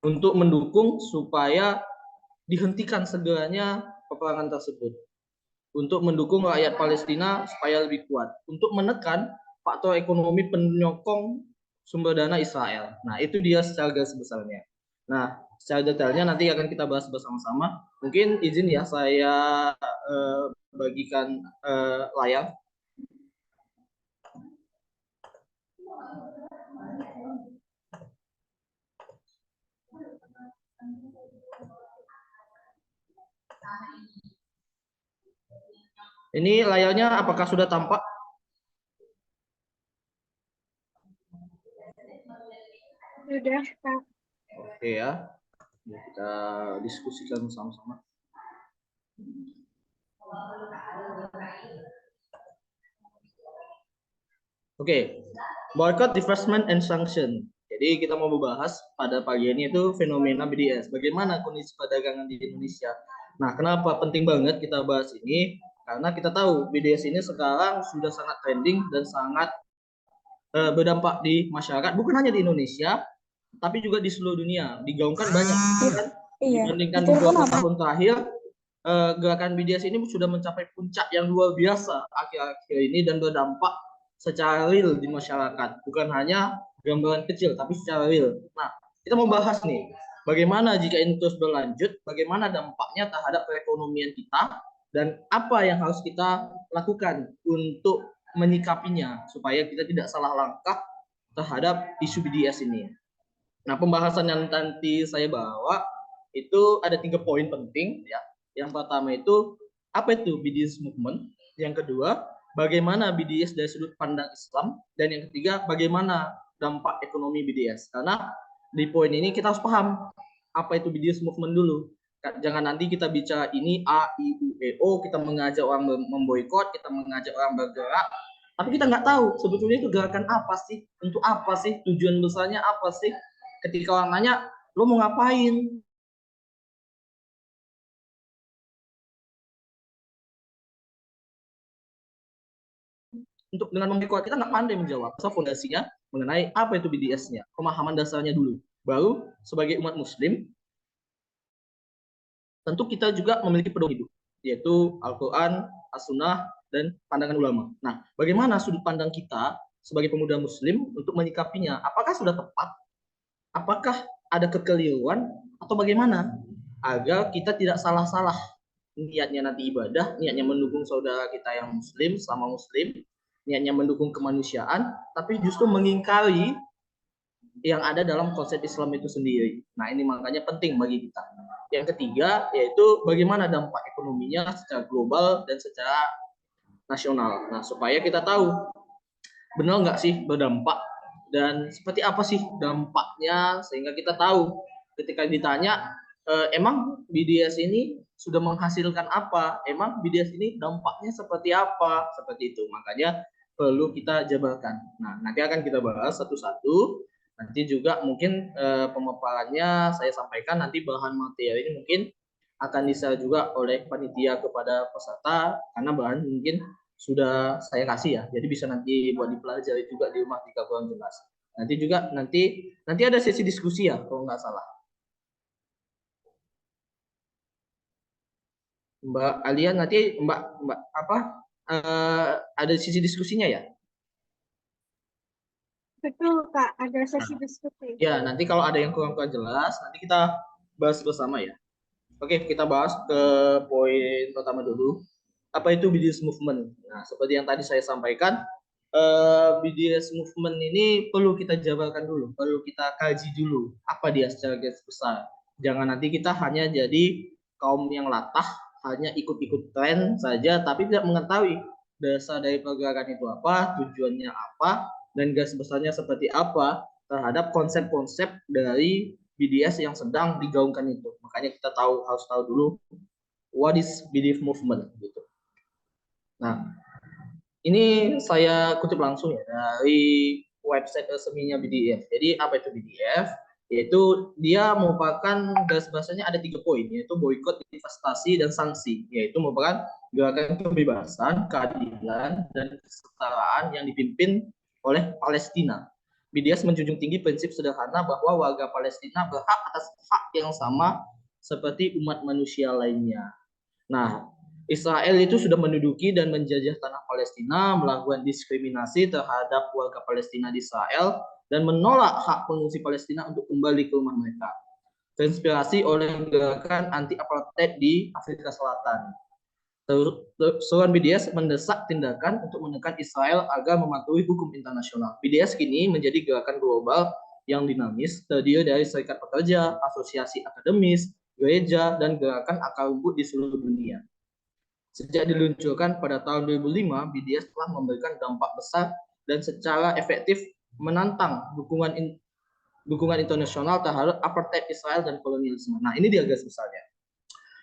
untuk mendukung supaya dihentikan segeranya peperangan tersebut, untuk mendukung rakyat Palestina supaya lebih kuat, untuk menekan faktor ekonomi penyokong sumber dana Israel. Nah, itu dia secara garis besarnya. Nah, secara detailnya nanti akan kita bahas bersama-sama. Mungkin izin ya saya bagikan layar. Ini layarnya apakah sudah tampak? Sudah, Kak. Oke ya. Kita diskusikan sama-sama. Oke, boycott, divestment, and sanction. Jadi kita mau membahas pada pagi ini itu fenomena BDS. Bagaimana kondisi perdagangan di Indonesia. Nah, kenapa penting banget kita bahas ini? Karena kita tahu BDS ini sekarang sudah sangat trending dan sangat berdampak di masyarakat. Bukan hanya di Indonesia, tapi juga di seluruh dunia. Digaungkan banyak. Kan? Dibandingkan beberapa tahun terakhir, gerakan BDS ini sudah mencapai puncak yang luar biasa akhir-akhir ini dan berdampak secara real di masyarakat, bukan hanya gambaran kecil tapi secara real. Nah, kita mau bahas nih, bagaimana jika ini terus berlanjut, bagaimana dampaknya terhadap perekonomian kita dan apa yang harus kita lakukan untuk menyikapinya supaya kita tidak salah langkah terhadap isu BDS ini. Nah, pembahasan yang nanti saya bawa itu ada 3 poin penting ya. Yang pertama itu apa itu BDS movement? Yang kedua, bagaimana BDS dari sudut pandang Islam? Dan yang ketiga, bagaimana dampak ekonomi BDS? Karena di poin ini kita harus paham apa itu BDS movement dulu. Jangan nanti kita bicara ini A, I, U, E, O, kita mengajak orang memboikot, kita mengajak orang bergerak, tapi kita nggak tahu sebetulnya itu gerakan apa sih, untuk apa sih, tujuan besarnya apa sih. Ketika orang nanya, lo mau ngapain? Untuk dengan memikirkan kita nggak pandai menjawab. So, fondasinya mengenai apa itu BDS-nya, pemahaman dasarnya dulu. Baru sebagai umat Muslim, tentu kita juga memiliki pedoman hidup, yaitu Al-Quran, As-Sunnah, dan pandangan ulama. Nah, bagaimana sudut pandang kita sebagai pemuda Muslim untuk menyikapinya? Apakah sudah tepat? Apakah ada kekeliruan? Atau bagaimana? Agar kita tidak salah-salah niatnya nanti ibadah, niatnya mendukung saudara kita yang Muslim, sama Muslim, niatnya mendukung kemanusiaan, tapi justru mengingkari yang ada dalam konsep Islam itu sendiri. Nah, ini makanya penting bagi kita. Yang ketiga, yaitu bagaimana dampak ekonominya secara global dan secara nasional. Nah, supaya kita tahu benar nggak sih berdampak dan seperti apa sih dampaknya, sehingga kita tahu ketika ditanya emang BDS ini sudah menghasilkan apa, emang BDS ini dampaknya seperti apa, seperti itu. Makanya perlu kita jabarkan. Nah, nanti akan kita bahas satu-satu. Nanti juga mungkin pemaparannya saya sampaikan, nanti bahan materi ini mungkin akan di-share juga oleh panitia kepada peserta, karena bahan mungkin sudah saya kasih ya, jadi bisa nanti buat dipelajari juga di rumah jika kurang jelas. Nanti juga nanti ada sesi diskusi ya kalau nggak salah. Mbak Alia nanti Mbak apa ada sesi diskusinya ya? Betul, Kak. Ada sesi diskusi. Ya, nanti kalau ada yang kurang jelas nanti kita bahas bersama ya. Oke, kita bahas ke poin pertama dulu. Apa itu BDS movement? Nah, seperti yang tadi saya sampaikan, BDS movement ini perlu kita jabarkan dulu, perlu kita kaji dulu apa dia secara garis besar. Jangan nanti kita hanya jadi kaum yang latah, hanya ikut-ikut tren saja, tapi tidak mengetahui dasar dari pergerakan itu apa, tujuannya apa, dan garis besarnya seperti apa terhadap konsep-konsep dari BDS yang sedang digaungkan itu. Makanya kita harus tahu dulu what is BDS movement gitu. Nah, ini saya kutip langsung ya dari website resminya BDF. Jadi apa itu BDF? Yaitu dia merupakan garis besarnya ada 3 poin, yaitu boikot, investasi, dan sanksi. Yaitu merupakan gerakan kebebasan, keadilan, dan kesetaraan yang dipimpin oleh Palestina. BDS menjunjung tinggi prinsip sederhana bahwa warga Palestina berhak atas hak yang sama seperti umat manusia lainnya. Nah, Israel itu sudah menduduki dan menjajah tanah Palestina, melakukan diskriminasi terhadap warga Palestina di Israel, dan menolak hak pengungsi Palestina untuk kembali ke rumah mereka. Terinspirasi oleh gerakan anti-apartheid di Afrika Selatan. Seruan BDS mendesak tindakan untuk menekan Israel agar mematuhi hukum internasional. BDS kini menjadi gerakan global yang dinamis, terdiri dari serikat pekerja, asosiasi akademis, gereja, dan gerakan akar rumput di seluruh dunia. Sejak diluncurkan pada tahun 2005, BDS telah memberikan dampak besar dan secara efektif menantang dukungan internasional terhadap apartheid Israel dan kolonialisme. Nah, ini dia garis besarnya.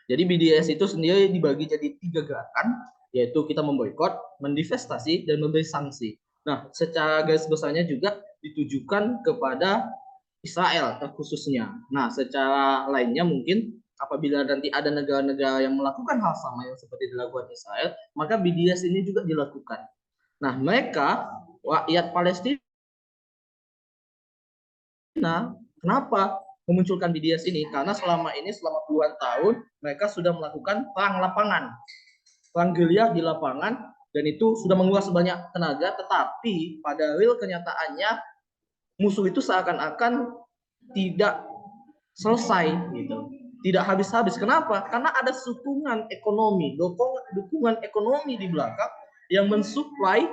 Jadi BDS itu sendiri dibagi jadi 3 gerakan, yaitu kita memboikot, mendivestasi, dan memberi sanksi. Nah, secara garis besarnya juga ditujukan kepada Israel khususnya. Nah, secara lainnya mungkin apabila nanti ada negara-negara yang melakukan hal sama yang seperti dilakukan Israel, maka BDS ini juga dilakukan. Nah, mereka rakyat Palestina, kenapa memunculkan BDS ini? Karena selama puluhan tahun mereka sudah melakukan perang lapangan, perang gerilya di lapangan, dan itu sudah menguras banyak tenaga. Tetapi pada real kenyataannya musuh itu seakan-akan tidak selesai gitu, tidak habis-habis. Kenapa? Karena ada dukungan ekonomi, dukungan ekonomi di belakang yang mensuplai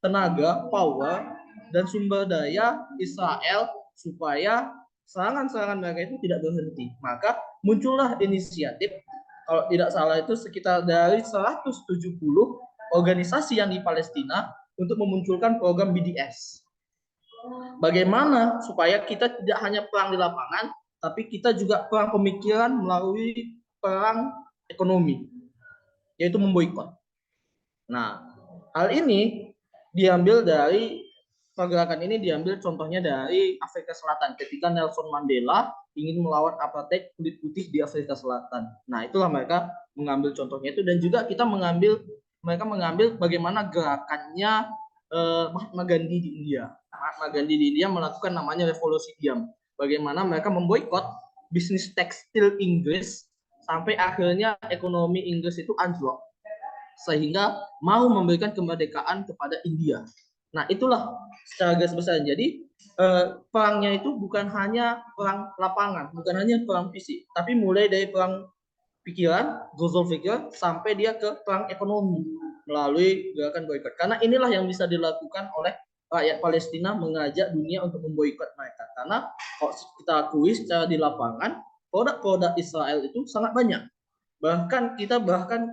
tenaga, power, dan sumber daya Israel supaya serangan-serangan mereka itu tidak berhenti. Maka muncullah inisiatif, kalau tidak salah itu sekitar dari 170 organisasi yang di Palestina untuk memunculkan program BDS. Bagaimana supaya kita tidak hanya perang di lapangan, tapi kita juga perang pemikiran melalui perang ekonomi, yaitu memboikot. Nah, hal ini pergerakan ini diambil contohnya dari Afrika Selatan ketika Nelson Mandela ingin melawan apartheid kulit putih di Afrika Selatan. Nah, itulah mereka mengambil contohnya itu, dan juga mereka mengambil bagaimana gerakannya Mahatma Gandhi di India. Mahatma Gandhi di India melakukan namanya revolusi diam. Bagaimana mereka memboikot bisnis tekstil Inggris sampai akhirnya ekonomi Inggris itu anjlok, sehingga mau memberikan kemerdekaan kepada India. Nah, itulah secara garis besar. Jadi perangnya itu bukan hanya perang lapangan, bukan hanya perang fisik, tapi mulai dari perang pikiran, gozol fikir, sampai dia ke perang ekonomi melalui gerakan boikot. Karena inilah yang bisa dilakukan oleh rakyat Palestina, mengajak dunia untuk memboikot mereka. Karena kalau kita akui secara di lapangan, produk-produk Israel itu sangat banyak. Bahkan kita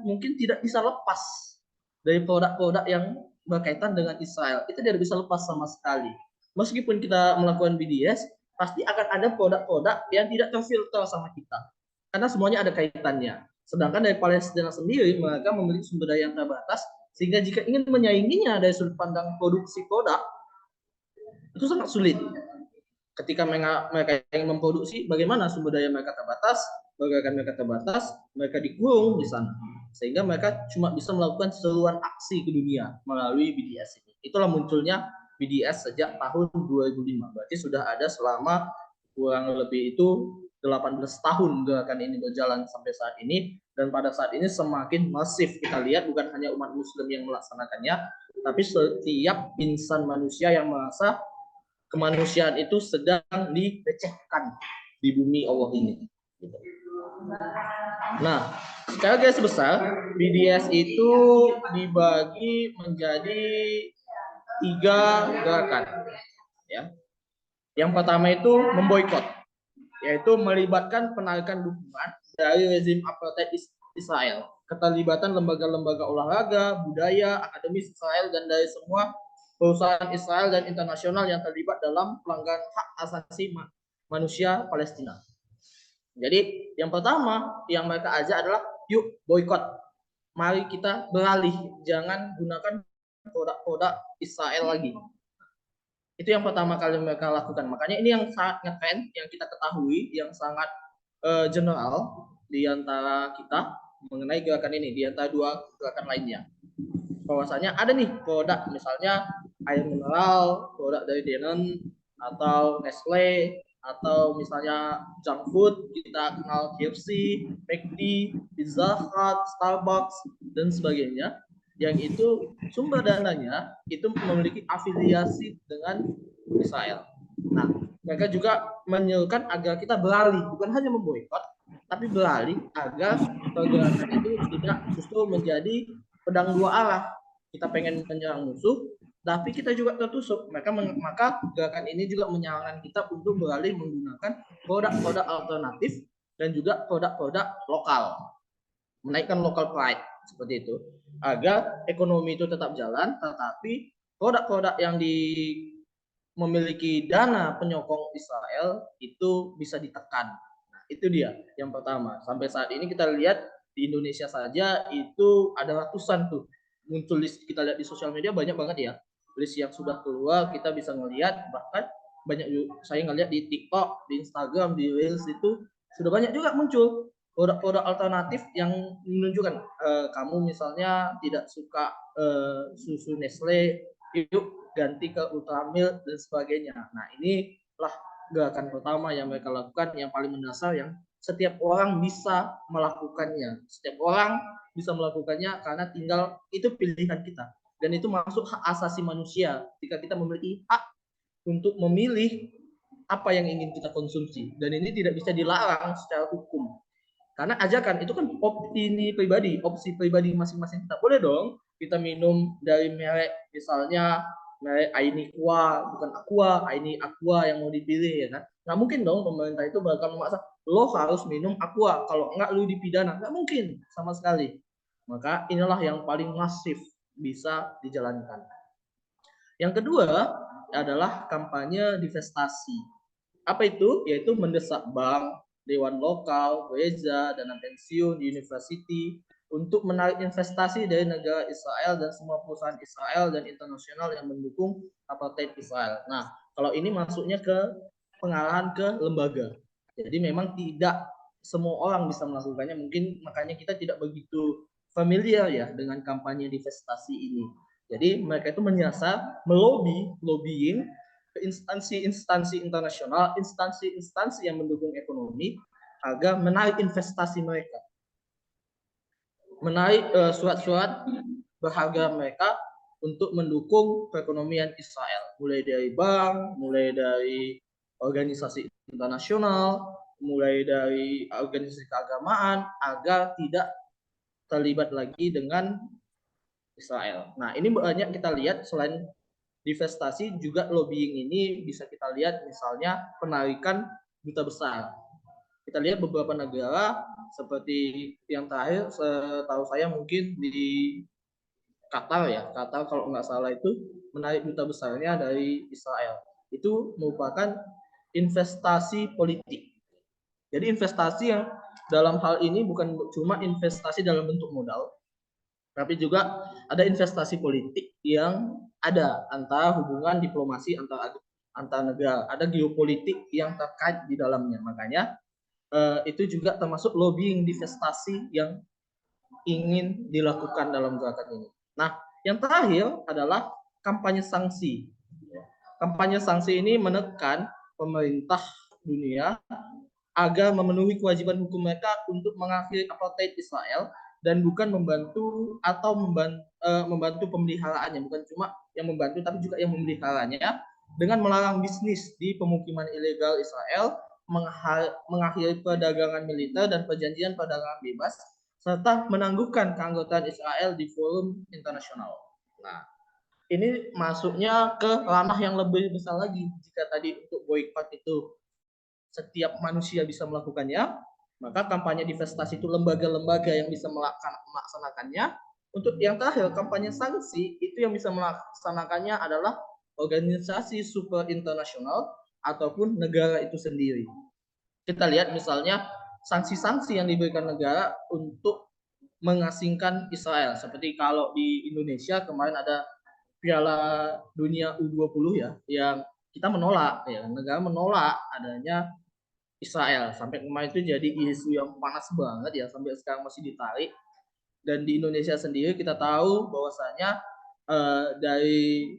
mungkin tidak bisa lepas dari produk-produk yang berkaitan dengan Israel. Kita tidak bisa lepas sama sekali. Meskipun kita melakukan BDS, pasti akan ada produk-produk yang tidak terfilter sama kita. Karena semuanya ada kaitannya. Sedangkan dari Palestina sendiri, mereka memiliki sumber daya yang terbatas, sehingga jika ingin menyainginya dari sudut pandang produksi produk, itu sangat sulit. Ketika mereka ingin memproduksi, bagaimana sumber daya mereka terbatas, pergerakan mereka terbatas, mereka dikurung di sana. Sehingga mereka cuma bisa melakukan seruan aksi ke dunia melalui BDS ini. Itulah munculnya BDS sejak tahun 2005. Berarti sudah ada selama kurang lebih itu 18 tahun gerakan ini berjalan sampai saat ini, dan pada saat ini semakin masif. Kita lihat bukan hanya umat muslim yang melaksanakannya, tapi setiap insan manusia yang merasa kemanusiaan itu sedang dilecehkan di bumi Allah ini. Nah, secara garis besar BDS itu dibagi menjadi 3 gerakan. Ya. Yang pertama itu memboikot, yaitu melibatkan penarikan dukungan dari rezim apartheid Israel, keterlibatan lembaga-lembaga olahraga, budaya, akademis Israel, dan dari semua perusahaan Israel dan internasional yang terlibat dalam pelanggaran hak asasi manusia Palestina. Jadi yang pertama yang mereka ajak adalah yuk boikot. Mari kita beralih, jangan gunakan produk-produk Israel lagi. Itu yang pertama kali mereka lakukan. Makanya ini yang sangat ngetrend, yang kita ketahui, yang sangat general di antara kita mengenai gerakan ini, di antara 2 gerakan lainnya. Bahwasanya ada nih produk, misalnya air mineral, produk dari Danone atau Nestle, atau misalnya junk food, kita kenal KFC, McD, Pizza Hut, Starbucks, dan sebagainya, yang itu sumber dananya itu memiliki afiliasi dengan Israel. Nah, mereka juga menyerukan agar kita beralih, bukan hanya memboikot, tapi beralih agar pergerakan itu tidak justru menjadi pedang dua arah. Kita pengen menyerang musuh, tapi kita juga tertusuk. Maka gerakan ini juga menyarankan kita untuk beralih menggunakan produk-produk alternatif dan juga produk-produk lokal, menaikkan local pride seperti itu, agar ekonomi itu tetap jalan, tetapi produk-produk yang memiliki dana penyokong Israel itu bisa ditekan. Nah, itu dia yang pertama. Sampai saat ini kita lihat di Indonesia saja itu ada ratusan tuh muncul list, kita lihat di sosial media banyak banget ya list yang sudah keluar, kita bisa ngelihat, bahkan banyak saya ngelihat di TikTok, di Instagram, di Reels itu sudah banyak juga muncul produk-produk alternatif yang menunjukkan kamu misalnya tidak suka susu Nestle, yuk ganti ke Ultramilk dan sebagainya. Nah, inilah gerakan pertama yang mereka lakukan, yang paling mendasar, yang setiap orang bisa melakukannya. Setiap orang bisa melakukannya karena tinggal itu pilihan kita. Dan itu masuk hak asasi manusia ketika kita memiliki hak untuk memilih apa yang ingin kita konsumsi. Dan ini tidak bisa dilarang secara hukum. Karena ajakan itu kan opsi pribadi masing-masing kita. Boleh dong kita minum dari merek misalnya merek Aini Aqua, bukan Aqua, Aini Aqua yang mau dipilih ya kan. Nggak mungkin dong pemerintah itu bakal memaksa lo harus minum Aqua, kalau enggak lo dipidana. Nggak mungkin sama sekali. Maka inilah yang paling masif bisa dijalankan. Yang kedua adalah kampanye divestasi. Apa itu? Yaitu mendesak bank, dewan lokal, gereja, dana pensiun, university untuk menarik investasi dari negara Israel dan semua perusahaan Israel dan internasional yang mendukung apartheid Israel. Nah, kalau ini masuknya ke pengarahan ke lembaga. Jadi memang tidak semua orang bisa melakukannya. Mungkin makanya kita tidak begitu familiar ya dengan kampanye divestasi ini. Jadi mereka itu menyasar lobbying ke instansi-instansi internasional, instansi-instansi yang mendukung ekonomi agar menarik investasi mereka, menarik surat-surat berharga mereka untuk mendukung perekonomian Israel, mulai dari bank, mulai dari organisasi internasional, mulai dari organisasi keagamaan, agar tidak terlibat lagi dengan Israel. Nah, ini banyak kita lihat selain divestasi juga lobbying ini bisa kita lihat misalnya penarikan duta besar. Kita lihat beberapa negara seperti yang terakhir setahu saya mungkin di Qatar ya. Qatar kalau nggak salah itu menarik duta besarnya dari Israel. Itu merupakan investasi politik. Jadi investasi yang dalam hal ini bukan cuma investasi dalam bentuk modal, tapi juga ada investasi politik yang ada antara hubungan diplomasi antar negara, ada geopolitik yang terkait di dalamnya. Makanya itu juga termasuk lobbying divestasi yang ingin dilakukan dalam gerakan ini. Nah, yang terakhir adalah kampanye sanksi. Kampanye sanksi ini menekan pemerintah dunia agar memenuhi kewajiban hukum mereka untuk mengakhiri apartheid Israel dan bukan membantu atau membantu pemeliharaannya, bukan cuma yang membantu tapi juga yang memeliharanya, dengan melarang bisnis di pemukiman ilegal Israel, mengakhiri perdagangan militer dan perjanjian perdagangan bebas, serta menangguhkan keanggotaan Israel di forum internasional. Nah, ini masuknya ke ranah yang lebih besar lagi. Jika tadi untuk boykot itu setiap manusia bisa melakukannya, maka kampanye divestasi itu lembaga-lembaga yang bisa melaksanakannya. Untuk yang terakhir, kampanye sanksi itu yang bisa melaksanakannya adalah organisasi super internasional ataupun negara itu sendiri. Kita lihat misalnya sanksi-sanksi yang diberikan negara untuk mengasingkan Israel. Seperti kalau di Indonesia kemarin ada Piala Dunia U20 ya, yang kita menolak ya, negara menolak adanya Israel. Sampai kemarin itu jadi isu yang panas banget ya, sampai sekarang masih ditarik. Dan di Indonesia sendiri kita tahu bahwasanya dari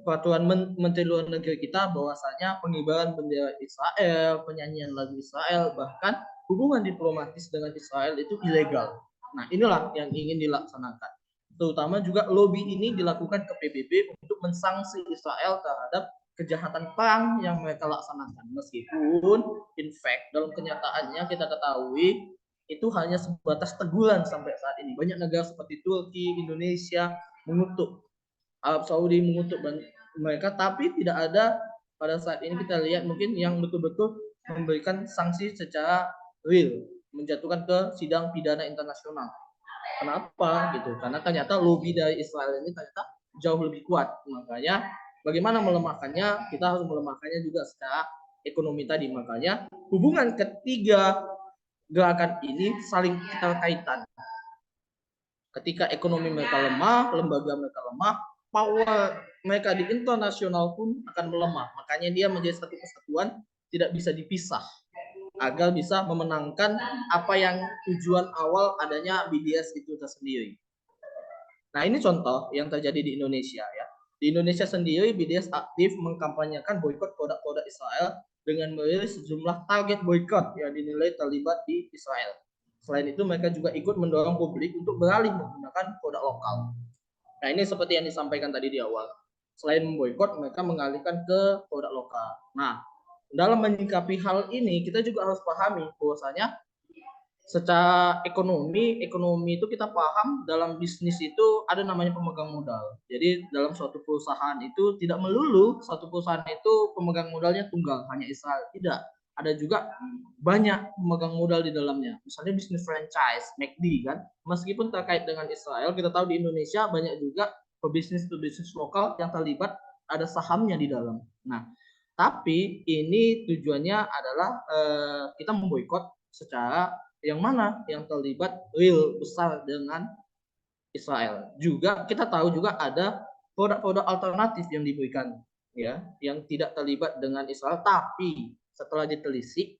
peraturan Menteri Luar Negeri kita bahwasanya pengibaran bendera Israel, penyanyian lagu Israel, bahkan hubungan diplomatis dengan Israel itu ilegal. Nah, inilah yang ingin dilaksanakan. Terutama juga lobby ini dilakukan ke PBB untuk mensanksi Israel terhadap kejahatan perang yang mereka laksanakan. Meskipun, in fact, dalam kenyataannya kita ketahui itu hanya sebatas teguran sampai saat ini. Banyak negara seperti Turki, Indonesia mengutuk, Arab Saudi mengutuk mereka, tapi tidak ada pada saat ini kita lihat mungkin yang betul-betul memberikan sanksi secara real, menjatuhkan ke sidang pidana internasional. Kenapa gitu? Karena ternyata lobby dari Israel ini ternyata jauh lebih kuat. Makanya bagaimana melemahkannya? Kita harus melemahkannya juga secara ekonomi tadi. Makanya hubungan ketiga gerakan ini saling terkaitan. Ketika ekonomi mereka lemah, lembaga mereka lemah, power mereka di internasional pun akan melemah. Makanya dia menjadi satu kesatuan, tidak bisa dipisah agar bisa memenangkan apa yang tujuan awal adanya BDS itu tersendiri. Nah, ini contoh yang terjadi di Indonesia ya. Di Indonesia sendiri BDS aktif mengkampanyekan boikot produk-produk Israel dengan merilis sejumlah target boikot yang dinilai terlibat di Israel. Selain itu mereka juga ikut mendorong publik untuk beralih menggunakan produk lokal. Nah, ini seperti yang disampaikan tadi di awal. Selain memboikot, mereka mengalihkan ke produk lokal. Nah, dalam menyikapi hal ini kita juga harus pahami bahwasanya secara ekonomi itu kita paham dalam bisnis itu ada namanya pemegang modal. Jadi dalam suatu perusahaan itu tidak melulu satu perusahaan itu pemegang modalnya tunggal hanya Israel, tidak. Ada juga banyak pemegang modal di dalamnya. Misalnya bisnis franchise, McD kan, meskipun terkait dengan Israel, kita tahu di Indonesia banyak juga pebisnis lokal yang terlibat ada sahamnya di dalam. Nah, tapi ini tujuannya adalah kita memboikot secara yang mana yang terlibat real besar dengan Israel. Juga kita tahu juga ada produk-produk alternatif yang diberikan ya, yang tidak terlibat dengan Israel, tapi setelah ditelisik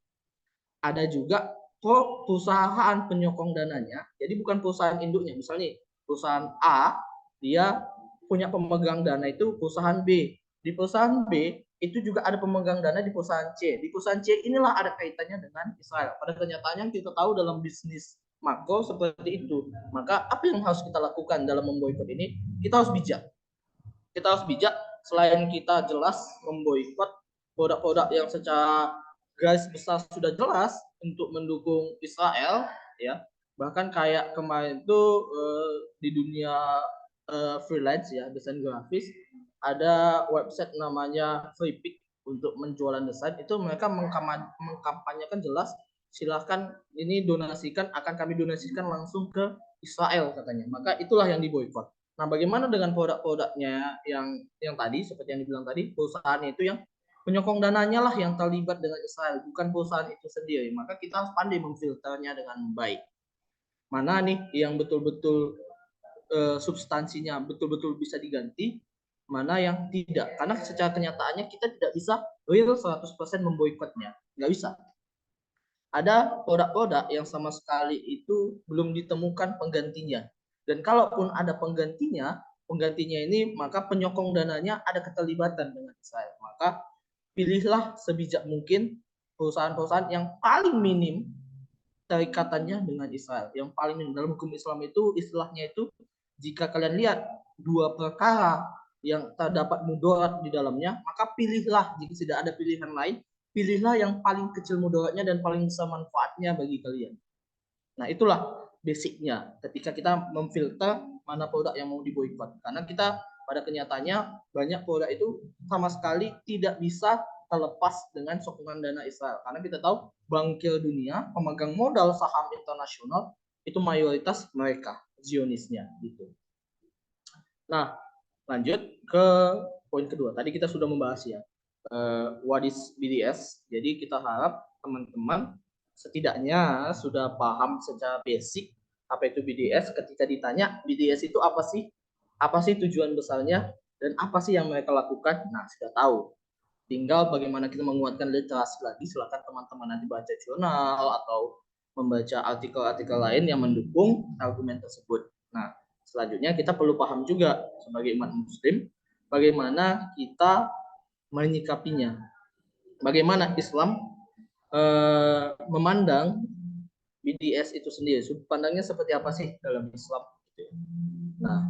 ada juga perusahaan penyokong dananya. Jadi bukan perusahaan induknya. Misalnya perusahaan A dia punya pemegang dana itu perusahaan B. Di perusahaan B itu juga ada pemegang dana di perusahaan C. Di perusahaan C inilah ada kaitannya dengan Israel. Pada kenyataannya kita tahu dalam bisnis makro seperti itu. Maka apa yang harus kita lakukan dalam memboikot ini? Kita harus bijak. Kita harus bijak. Selain kita jelas memboikot produk-produk yang secara garis besar sudah jelas untuk mendukung Israel, ya. Bahkan kayak kemarin itu di dunia freelance ya, desain grafis, ada website namanya Freepik untuk menjualan desain, itu mereka mengkampanyekan jelas silahkan ini donasikan, akan kami donasikan langsung ke Israel katanya. Maka itulah yang diboikot. Nah, bagaimana dengan produk-produknya yang tadi seperti yang dibilang tadi, perusahaannya itu yang penyokong dananya lah yang terlibat dengan Israel, bukan perusahaan itu sendiri. Maka kita harus pandai memfilternya dengan baik. Mana nih yang betul-betul substansinya betul-betul bisa diganti, mana yang tidak. Karena secara kenyataannya kita tidak bisa real 100% memboikotnya. Nggak bisa. Ada produk-produk yang sama sekali itu belum ditemukan penggantinya. Dan kalaupun ada penggantinya ini maka penyokong dananya ada keterlibatan dengan Israel. Maka pilihlah sebijak mungkin perusahaan-perusahaan yang paling minim terikatannya dengan Israel. Yang paling minim dalam hukum Islam itu istilahnya itu jika kalian lihat dua perkara yang terdapat mudarat di dalamnya, maka pilihlah jika tidak ada pilihan lain, pilihlah yang paling kecil mudaratnya dan paling besar manfaatnya bagi kalian. Nah, itulah basicnya ketika kita memfilter mana produk yang mau diboikot. Karena kita pada kenyataannya banyak produk itu sama sekali tidak bisa terlepas dengan sokongan dana Israel. Karena kita tahu bankir dunia, pemegang modal saham internasional itu mayoritas mereka Zionisnya gitu. Nah, lanjut ke poin kedua. Tadi kita sudah membahas ya what is BDS. Jadi kita harap teman-teman setidaknya sudah paham secara basic apa itu BDS. Ketika ditanya BDS itu apa sih? Apa sih tujuan besarnya dan apa sih yang mereka lakukan? Nah, sudah tahu. Tinggal bagaimana kita menguatkan literasi lagi. Silakan teman-teman nanti baca jurnal atau membaca artikel-artikel lain yang mendukung argumen tersebut. Nah, selanjutnya kita perlu paham juga sebagai umat muslim bagaimana kita menyikapinya. Bagaimana Islam memandang BDS itu sendiri. Sudut pandangnya seperti apa sih dalam Islam? Nah,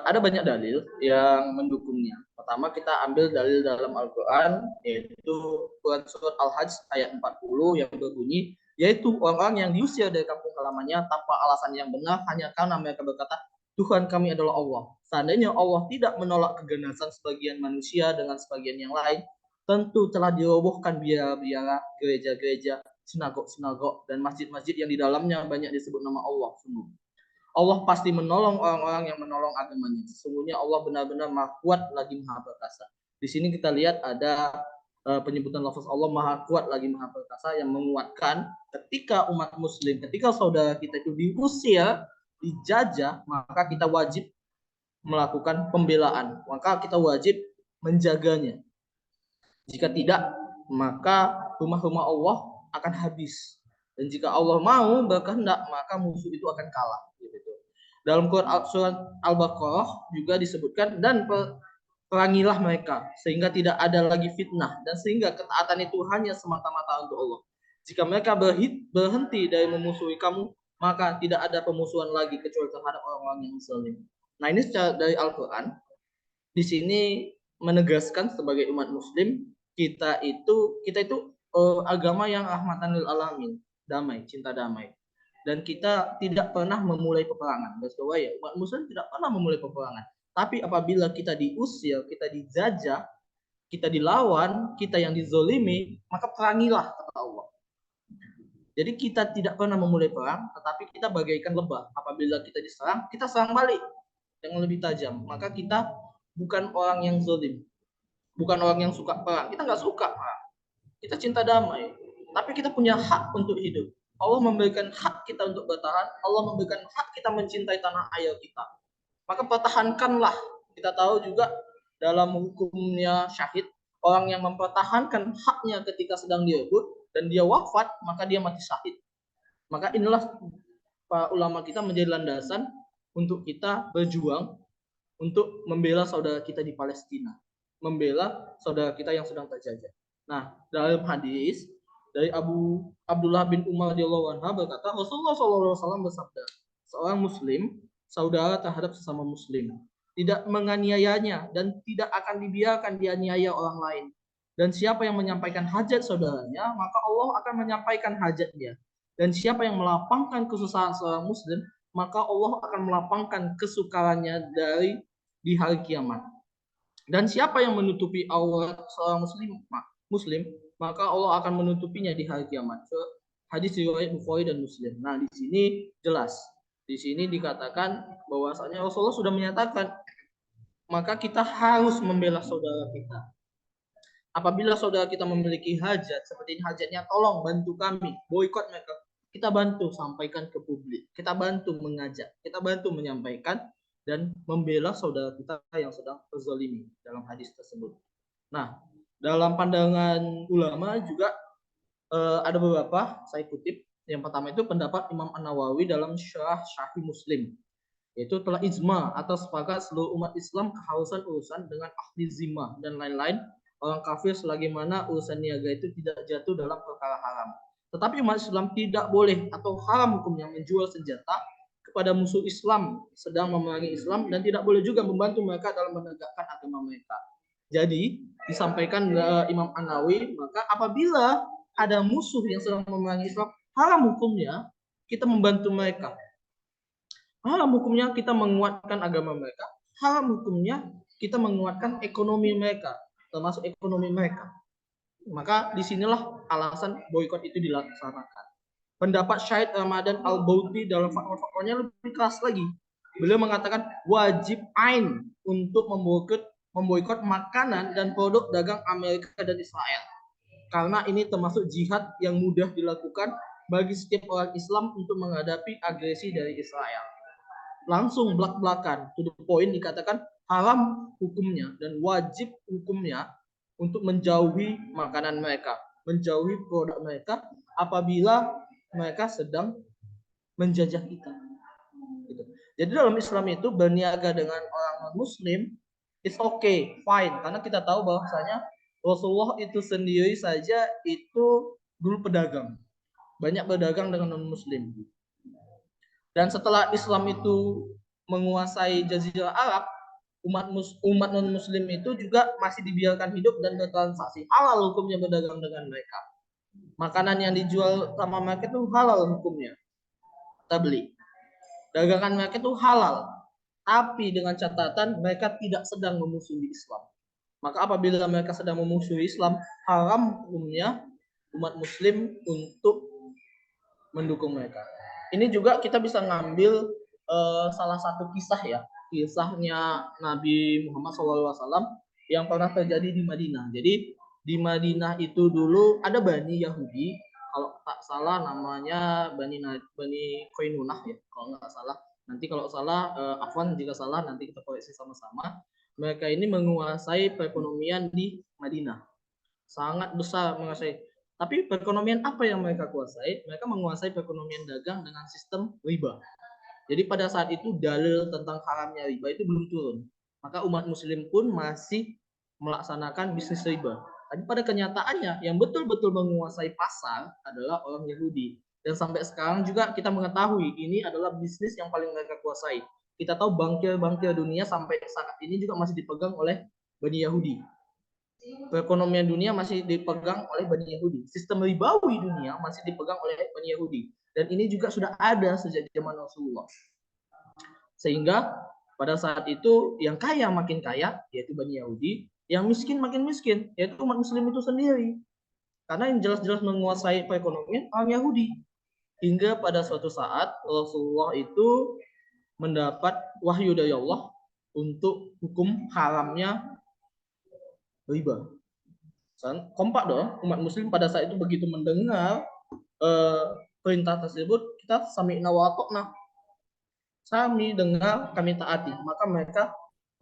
ada banyak dalil yang mendukungnya. Pertama kita ambil dalil dalam Al-Quran, yaitu Quran Surat Al-Hajj ayat 40 yang berbunyi, yaitu orang-orang yang diusir dari kampung halamannya tanpa alasan yang benar hanya karena mereka berkata, Tuhan kami adalah Allah. Seandainya Allah tidak menolak keganasan sebagian manusia dengan sebagian yang lain, tentu telah dirobohkan biara-biara, gereja-gereja, sinagog-sinagog, dan masjid-masjid yang di dalamnya banyak disebut nama Allah. Sungguh Allah pasti menolong orang-orang yang menolong agamanya. Sesungguhnya Allah benar-benar maha kuat lagi maha perkasa. Di sini kita lihat ada penyebutan lafaz Allah maha kuat lagi maha perkasa yang menguatkan ketika umat muslim, ketika saudara kita itu diusir, dijajah, maka kita wajib melakukan pembelaan. Maka kita wajib menjaganya. Jika tidak, maka rumah-rumah Allah akan habis. Dan jika Allah mau berkehendak, maka musuh itu akan kalah. Dalam Quran surat Al-Baqarah juga disebutkan, dan perangilah mereka sehingga tidak ada lagi fitnah, dan sehingga ketaatan itu hanya semata-mata untuk Allah. Jika mereka berhenti dari memusuhi kamu, maka tidak ada pemusuhan lagi kecuali terhadap orang-orang yang zalim. Nah, ini secara dari Al-Quran. Di sini menegaskan sebagai umat muslim, kita itu agama yang rahmatan lil alamin, damai, cinta damai. Dan kita tidak pernah memulai peperangan. Ya, umat muslim tidak pernah memulai peperangan. Tapi apabila kita diusir, kita dijajah, kita dilawan, kita yang dizolimi, maka perangilah, kata Allah. Jadi kita tidak pernah memulai perang, tetapi kita bagaikan lebah. Apabila kita diserang, kita serang balik yang lebih tajam. Maka kita bukan orang yang zalim, bukan orang yang suka perang. Kita nggak suka perang, kita cinta damai, tapi kita punya hak untuk hidup. Allah memberikan hak kita untuk bertahan, Allah memberikan hak kita mencintai tanah air kita. Maka pertahankanlah. Kita tahu juga dalam hukumnya syahid, orang yang mempertahankan haknya ketika sedang direbut dan dia wafat, maka dia mati syahid. Maka inilah para ulama kita menjadi landasan untuk kita berjuang untuk membela saudara kita di Palestina, membela saudara kita yang sedang terjajah. Nah, dalam hadis dari Abdullah bin Umar radhiyallahu anhu berkata, Rasulullah SAW bersabda, seorang muslim saudara terhadap sesama muslim, tidak menganiayanya dan tidak akan dibiarkan dianiaya orang lain. Dan siapa yang menyampaikan hajat saudaranya, maka Allah akan menyampaikan hajatnya. Dan siapa yang melapangkan kesusahan seorang muslim, maka Allah akan melapangkan kesukarannya di hari kiamat. Dan siapa yang menutupi aurat seorang muslim, maka Allah akan menutupinya di hari kiamat. Hadis riwayat Bukhari dan Muslim. Nah, di sini jelas. Di sini dikatakan bahwasanya Rasulullah sudah menyatakan, maka kita harus membela saudara kita. Apabila saudara kita memiliki hajat, seperti ini hajatnya, tolong bantu kami, boikot mereka. Kita bantu sampaikan ke publik, kita bantu mengajak, kita bantu menyampaikan dan membela saudara kita yang sedang terzalimi dalam hadis tersebut. Nah, dalam pandangan ulama juga ada beberapa, saya kutip. Yang pertama itu pendapat Imam An-Nawawi dalam Syarah Sahih Muslim, yaitu telah ijma atau sepakat seluruh umat Islam keharusan urusan dengan ahli zimah dan lain-lain orang kafir selagi mana urusan niaga itu tidak jatuh dalam perkara haram. Tetapi umat Islam tidak boleh atau haram hukumnya menjual senjata kepada musuh Islam sedang memerangi Islam, dan tidak boleh juga membantu mereka dalam menegakkan agama mereka. Jadi disampaikan Imam An-Nawawi, maka apabila ada musuh yang sedang memerangi Islam, haram hukumnya kita membantu mereka. Haram hukumnya kita menguatkan agama mereka. Haram hukumnya kita menguatkan ekonomi mereka, termasuk ekonomi mereka. Maka disinilah alasan boikot itu dilaksanakan. Pendapat Syahid Ramadan Al-Bauti dalam fatwa-fatwanya lebih keras lagi. Beliau mengatakan wajib ain untuk memboikot makanan dan produk dagang Amerika dan Israel. Karena ini termasuk jihad yang mudah dilakukan bagi setiap orang Islam untuk menghadapi agresi dari Israel. Langsung belak-belakan, to the point, dikatakan haram hukumnya dan wajib hukumnya untuk menjauhi makanan mereka, menjauhi produk mereka apabila mereka sedang menjajah kita. Jadi dalam Islam itu berniaga dengan orang non-Muslim it's okay, fine. Karena kita tahu bahwasanya Rasulullah itu sendiri saja itu dulu pedagang. Banyak berdagang dengan non-muslim. Dan setelah Islam itu menguasai Jazirah Arab, umat non-muslim itu juga masih dibiarkan hidup dan bertransaksi. Halal hukumnya berdagang dengan mereka. Makanan yang dijual sama mereka itu halal hukumnya. Kita beli. Dagangan mereka itu halal. Tapi dengan catatan mereka tidak sedang memusuhi Islam. Maka apabila mereka sedang memusuhi Islam, haram hukumnya umat muslim untuk mendukung mereka. Ini juga kita bisa ngambil salah satu kisah ya, kisahnya Nabi Muhammad SAW yang pernah terjadi di Madinah. Jadi di Madinah itu dulu ada Bani Yahudi, kalau tak salah namanya Bani Koinunah ya, kalau nggak salah. Nanti kalau salah, afwan jika salah nanti kita koreksi sama-sama. Mereka ini menguasai perekonomian di Madinah, sangat besar menguasai. Tapi perekonomian apa yang mereka kuasai? Mereka menguasai perekonomian dagang dengan sistem riba. Jadi pada saat itu dalil tentang haramnya riba itu belum turun. Maka umat muslim pun masih melaksanakan bisnis riba. Tapi pada kenyataannya yang betul-betul menguasai pasar adalah orang Yahudi. Dan sampai sekarang juga kita mengetahui ini adalah bisnis yang paling mereka kuasai. Kita tahu bankir-bankir dunia sampai saat ini juga masih dipegang oleh Bani Yahudi. Perekonomian dunia masih dipegang oleh Bani Yahudi. Sistem ribawi dunia masih dipegang oleh Bani Yahudi. Dan ini juga sudah ada sejak zaman Rasulullah. Sehingga pada saat itu yang kaya makin kaya, yaitu Bani Yahudi, yang miskin makin miskin, yaitu umat muslim itu sendiri. Karena yang jelas-jelas menguasai perekonomian orang Yahudi. Hingga pada suatu saat Rasulullah itu mendapat wahyu dari Allah untuk hukum haramnya riba. Kompak dong umat muslim pada saat itu begitu mendengar perintah tersebut, kita sami'na wa ata'na, kami dengar kami taati, maka mereka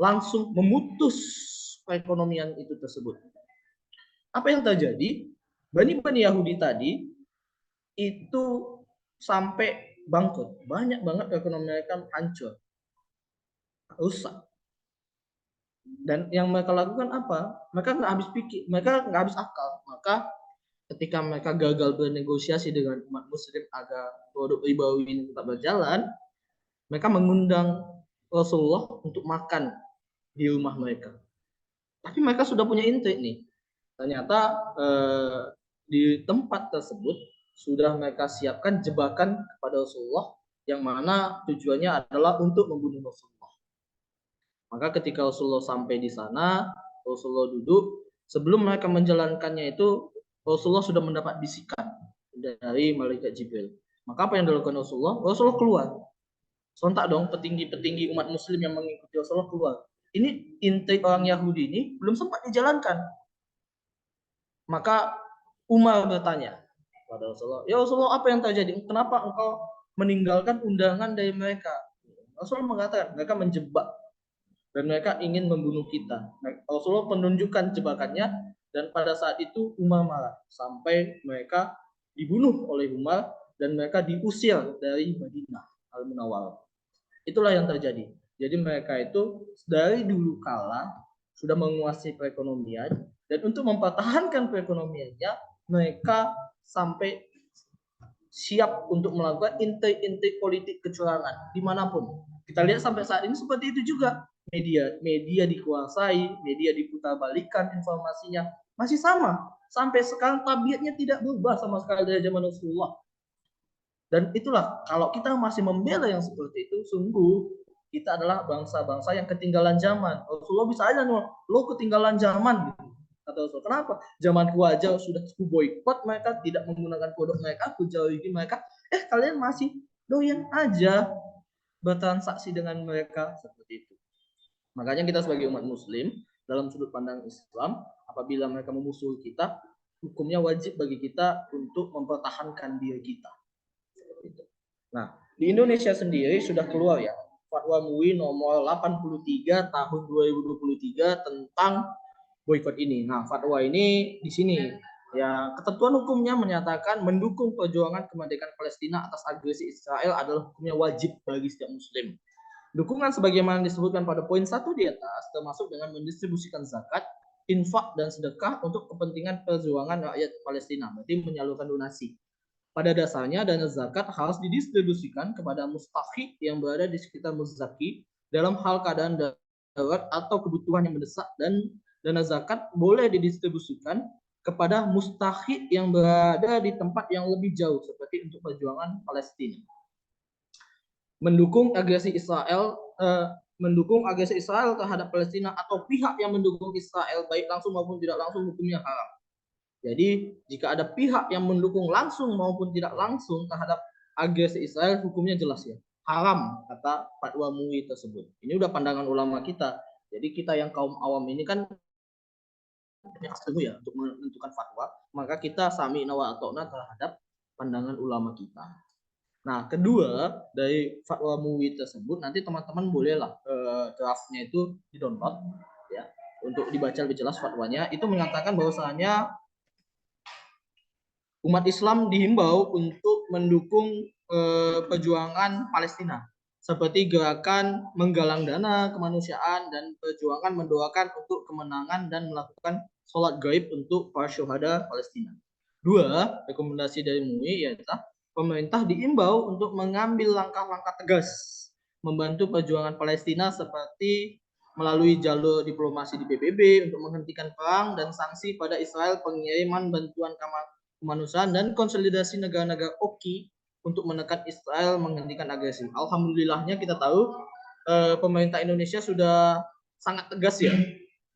langsung memutus perekonomian itu tersebut. Apa yang terjadi? Bani Yahudi tadi itu sampai bangkrut, banyak banget perekonomian mereka hancur, rusak. Dan yang mereka lakukan apa? Mereka nggak habis pikir, mereka nggak habis akal. Maka ketika mereka gagal bernegosiasi dengan umat muslim agar produk ribawi ini tetap berjalan, mereka mengundang Rasulullah untuk makan di rumah mereka. Tapi mereka sudah punya intrik nih. Ternyata di tempat tersebut sudah mereka siapkan jebakan kepada Rasulullah yang mana tujuannya adalah untuk membunuh Rasulullah. Maka ketika Rasulullah sampai di sana, Rasulullah duduk. Sebelum mereka menjalankannya itu, Rasulullah sudah mendapat bisikan dari malaikat Jibril. Maka apa yang dilakukan Rasulullah? Rasulullah keluar. Sontak dong petinggi-petinggi umat muslim yang mengikuti Rasulullah keluar. Ini intrik orang Yahudi ini belum sempat dijalankan. Maka Umar bertanya pada Rasulullah, "Ya Rasulullah, apa yang terjadi? Kenapa engkau meninggalkan undangan dari mereka?" Rasulullah mengatakan, mereka menjebak dan mereka ingin membunuh kita. Rasulullah menunjukkan jebakannya dan pada saat itu Umar marah sampai mereka dibunuh oleh Umar dan mereka diusir dari Madinah Al-Munawwarah. Itulah yang terjadi. Jadi mereka itu dari dulu kala sudah menguasai perekonomian dan untuk mempertahankan perekonomiannya mereka sampai siap untuk melakukan intrik-intrik politik kecurangan dimanapun. Kita lihat sampai saat ini seperti itu juga. Media dikuasai, media diputarbalikan informasinya masih sama. Sampai sekarang tabiatnya tidak berubah sama sekali dari zaman Rasulullah. Dan itulah kalau kita masih membela yang seperti itu, sungguh kita adalah bangsa-bangsa yang ketinggalan zaman. Rasulullah bisa aja nih, lo ketinggalan zaman gitu. Kata Rasulullah, kenapa? Zamanku aja sudah ku boykot mereka, tidak menggunakan produk mereka, ku jauhi mereka. Kalian masih doyan aja bertransaksi dengan mereka seperti itu. Makanya kita sebagai umat muslim dalam sudut pandang Islam, apabila mereka memusuhi kita, hukumnya wajib bagi kita untuk mempertahankan diri kita. Nah, di Indonesia sendiri sudah keluar ya Fatwa MUI nomor 83 tahun 2023 tentang boikot ini. Nah, fatwa ini di sini ya ketentuan hukumnya menyatakan mendukung perjuangan kemerdekaan Palestina atas agresi Israel adalah hukumnya wajib bagi setiap muslim. Dukungan sebagaimana disebutkan pada poin 1 di atas, termasuk dengan mendistribusikan zakat, infak, dan sedekah untuk kepentingan perjuangan rakyat Palestina, berarti menyalurkan donasi. Pada dasarnya, dana zakat harus didistribusikan kepada mustahik yang berada di sekitar muzaki dalam hal keadaan darurat atau kebutuhan yang mendesak, dan dana zakat boleh didistribusikan kepada mustahik yang berada di tempat yang lebih jauh, seperti untuk perjuangan Palestina. Mendukung agresi Israel terhadap Palestina atau pihak yang mendukung Israel baik langsung maupun tidak langsung hukumnya haram. Jadi jika ada pihak yang mendukung langsung maupun tidak langsung terhadap agresi Israel, hukumnya jelas ya, haram, kata fatwa MUI tersebut. Ini udah pandangan ulama kita. Jadi kita yang kaum awam ini kan ya untuk menentukan fatwa, maka kita sami nawa atau'na terhadap pandangan ulama kita. Nah, kedua dari fatwa MUI tersebut, nanti teman-teman bolehlah draftnya itu di-download ya untuk dibaca lebih jelas fatwanya. Itu mengatakan bahwasanya umat Islam dihimbau untuk mendukung perjuangan Palestina, seperti gerakan menggalang dana kemanusiaan dan perjuangan mendoakan untuk kemenangan dan melakukan sholat gaib untuk para syuhada Palestina. Dua, rekomendasi dari MUI yaitu pemerintah diimbau untuk mengambil langkah-langkah tegas membantu perjuangan Palestina seperti melalui jalur diplomasi di PBB untuk menghentikan perang dan sanksi pada Israel, pengiriman bantuan kemanusiaan, dan konsolidasi negara-negara OKI untuk menekan Israel menghentikan agresi. Alhamdulillahnya kita tahu pemerintah Indonesia sudah sangat tegas ya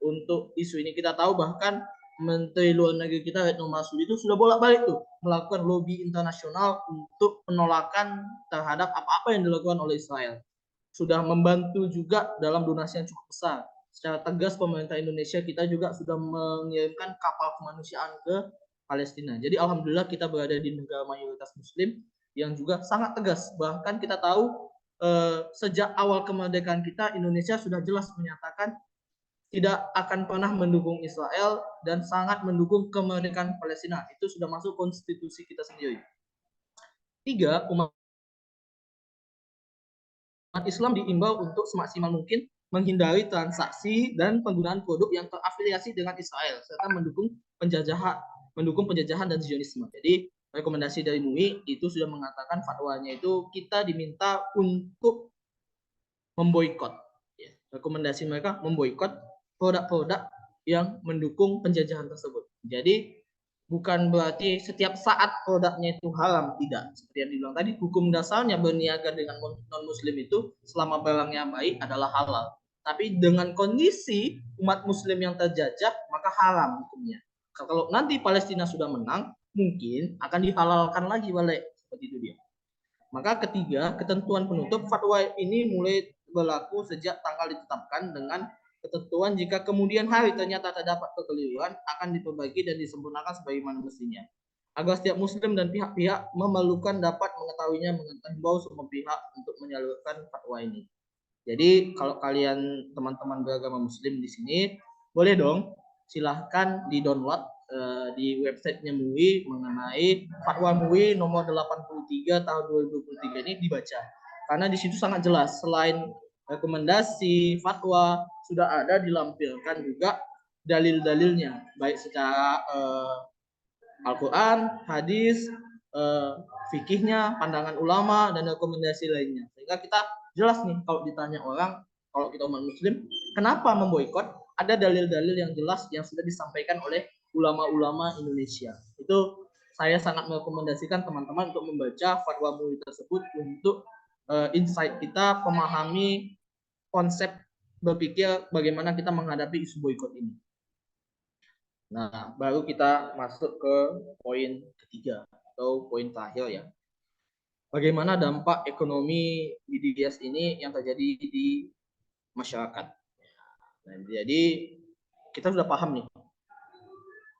untuk isu ini. Kita tahu bahkan Menteri Luar Negeri kita Retno Marsudi itu sudah bolak-balik tuh melakukan lobby internasional untuk penolakan terhadap apa-apa yang dilakukan oleh Israel. Sudah membantu juga dalam donasi yang cukup besar. Secara tegas pemerintah Indonesia kita juga sudah mengirimkan kapal kemanusiaan ke Palestina. Jadi alhamdulillah kita berada di negara mayoritas Muslim yang juga sangat tegas. Bahkan kita tahu sejak awal kemerdekaan kita, Indonesia sudah jelas menyatakan tidak akan pernah mendukung Israel dan sangat mendukung kemerdekaan Palestina. Itu sudah masuk konstitusi kita sendiri. Tiga, umat Islam diimbau untuk semaksimal mungkin menghindari transaksi dan penggunaan produk yang terafiliasi dengan Israel serta mendukung penjajahan dan Zionisme. Jadi rekomendasi dari MUI itu sudah mengatakan fatwanya itu kita diminta untuk memboikot. Ya, rekomendasi mereka memboikot produk-produk yang mendukung penjajahan tersebut. Jadi bukan berarti setiap saat produknya itu haram, tidak. Seperti yang dibilang tadi, hukum dasarnya berniaga dengan non-muslim itu selama barangnya baik adalah halal. Tapi dengan kondisi umat muslim yang terjajah, maka haram hukumnya. Kalau nanti Palestina sudah menang, mungkin akan dihalalkan lagi balik. Seperti itu dia. Maka ketiga, ketentuan penutup fatwa ini mulai berlaku sejak tanggal ditetapkan dengan ketentuan jika kemudian hari ternyata terdapat kekeliruan akan diperbaiki dan disempurnakan sebagaimana mestinya. Agar setiap muslim dan pihak-pihak memerlukan dapat mengetahuinya, menghimbau semua pihak untuk menyalurkan fatwa ini. Jadi kalau kalian teman-teman beragama muslim di sini, boleh dong silahkan di-download di websitenya MUI mengenai fatwa MUI nomor 83 tahun 2023 ini dibaca. Karena di situ sangat jelas, selain rekomendasi fatwa sudah ada dilampirkan juga dalil-dalilnya, baik secara Al-Quran, hadis, fikihnya, pandangan ulama, dan rekomendasi lainnya. Sehingga kita jelas nih kalau ditanya orang, kalau kita umat muslim, kenapa memboikot? Ada dalil-dalil yang jelas yang sudah disampaikan oleh ulama-ulama Indonesia. Itu saya sangat merekomendasikan teman-teman untuk membaca fatwa MUI tersebut untuk insight kita, memahami konsep berpikir bagaimana kita menghadapi isu boikot ini. Nah, baru kita masuk ke poin ketiga atau poin terakhir ya. Bagaimana dampak ekonomi BDS ini yang terjadi di masyarakat. Nah, jadi kita sudah paham nih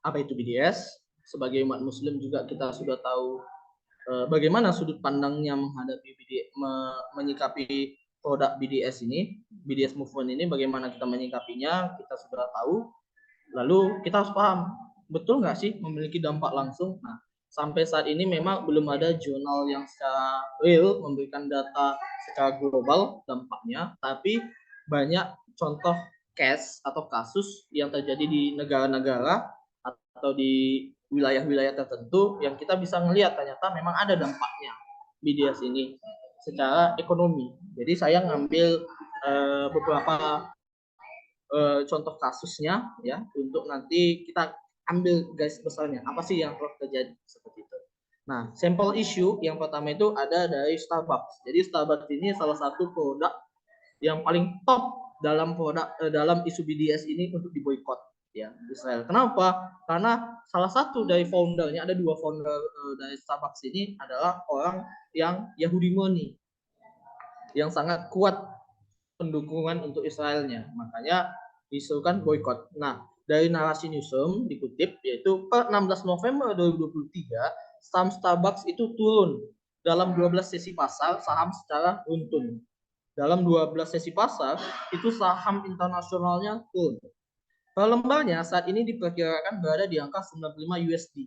apa itu BDS. Sebagai umat muslim juga kita sudah tahu bagaimana sudut pandangnya menghadapi BDS, menyikapi produk BDS ini, BDS movement ini, bagaimana kita menyikapinya, kita sudah tahu. Lalu kita harus paham, betul nggak sih memiliki dampak langsung? Nah, sampai saat ini memang belum ada jurnal yang secara real memberikan data secara global dampaknya, tapi banyak contoh case atau kasus yang terjadi di negara-negara atau di wilayah-wilayah tertentu yang kita bisa melihat ternyata memang ada dampaknya BDS ini secara ekonomi. Jadi saya ngambil beberapa contoh kasusnya ya untuk nanti kita ambil garis besarnya apa sih yang telah terjadi seperti itu. Nah, sampel issue yang pertama itu ada dari Starbucks. Jadi Starbucks ini salah satu produk yang paling top dalam dalam isu BDS ini untuk diboykot ya Israel. Kenapa? Karena salah satu dari foundernya, ada dua founder dari Starbucks ini adalah orang yang Yahudi murni yang sangat kuat pendukungan untuk Israelnya. Makanya disuruhkan boykot. Nah, dari narasi newsroom dikutip yaitu per 16 November 2023 saham Starbucks itu turun dalam 12 sesi pasar saham secara beruntun. Dalam 12 sesi pasar itu saham internasionalnya turun. Per lembarnya saat ini diperkirakan berada di angka 95 USD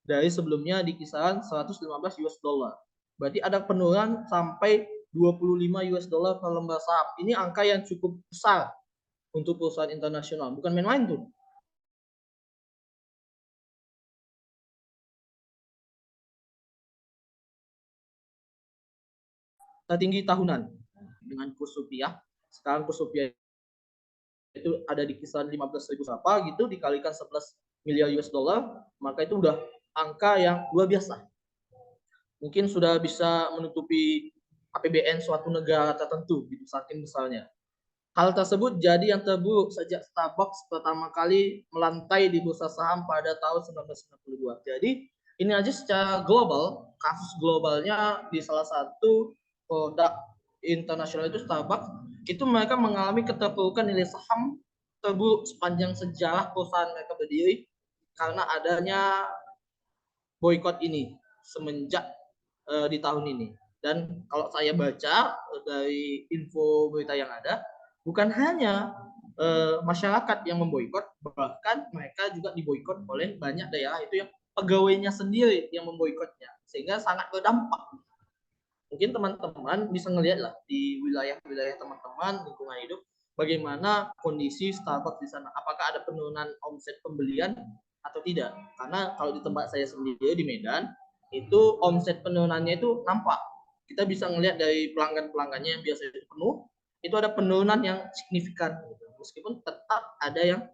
dari sebelumnya di kisaran 115 US dollar. Berarti ada penurunan sampai 25 US dollar per lembar saham. Ini angka yang cukup besar untuk perusahaan internasional, bukan main-main tuh. Tertinggi tahunan dengan kurs rupiah. Sekarang kurs rupiah itu ada di kisaran 15.000 berapa gitu dikalikan 11 miliar US dollar, maka itu udah angka yang luar biasa. Mungkin sudah bisa menutupi APBN suatu negara tertentu gitu saking besarnya. Hal tersebut jadi yang terburuk sejak Starbucks pertama kali melantai di bursa saham pada tahun 1992. Jadi ini aja secara global, kasus globalnya di salah satu produk internasional itu Starbucks, itu mereka mengalami keterpurukan nilai saham terburuk sepanjang sejarah perusahaan mereka berdiri karena adanya boykot ini semenjak di tahun ini. Dan kalau saya baca dari info berita yang ada, bukan hanya masyarakat yang memboikot, bahkan mereka juga diboikot oleh banyak daerah itu yang pegawainya sendiri yang memboikotnya, sehingga sangat berdampak. Mungkin teman-teman bisa ngelihat lah di wilayah-wilayah teman-teman lingkungan hidup bagaimana kondisi Starbucks di sana. Apakah ada penurunan omset pembelian atau tidak? Karena kalau di tempat saya sendiri di Medan itu omset penurunannya itu nampak. Kita bisa ngelihat dari pelanggan-pelanggannya yang biasa itu penuh, itu ada penurunan yang signifikan. Gitu. Meskipun tetap ada yang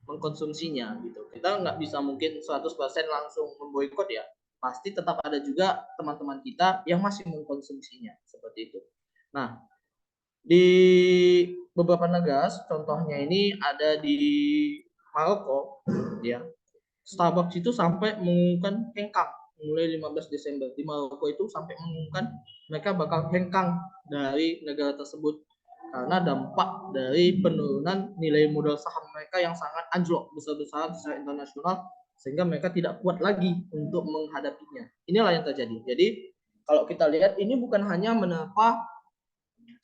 mengkonsumsinya gitu. Kita nggak bisa mungkin 100% langsung memboikot ya. Pasti tetap ada juga teman-teman kita yang masih mengkonsumsinya seperti itu. Nah, di beberapa negara contohnya ini ada di Maroko ya. Starbucks itu sampai mengumumkan hengkang mulai 15 Desember. Di Maroko itu sampai mengumumkan mereka bakal hengkang dari negara tersebut karena dampak dari penurunan nilai modal saham mereka yang sangat anjlok besar-besaran secara internasional sehingga mereka tidak kuat lagi untuk menghadapinya. Inilah yang terjadi. Jadi kalau kita lihat ini bukan hanya menerpa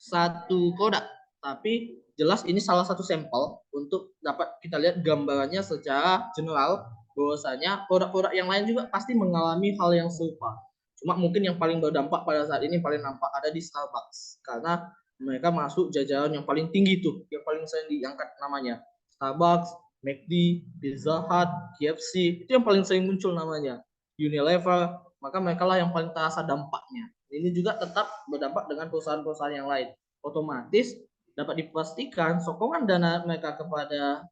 satu produk, tapi jelas ini salah satu sampel untuk dapat kita lihat gambarannya secara general bahwasanya produk-produk yang lain juga pasti mengalami hal yang serupa. Cuma mungkin yang paling berdampak pada saat ini paling nampak ada di Starbucks karena mereka masuk jajaran yang paling tinggi tuh, yang paling sering diangkat namanya. Starbucks, McD, Pizza Hut, KFC, itu yang paling sering muncul namanya. Unilever, maka mereka lah yang paling terasa dampaknya. Ini juga tetap berdampak dengan perusahaan-perusahaan yang lain. Otomatis dapat dipastikan sokongan dana mereka kepada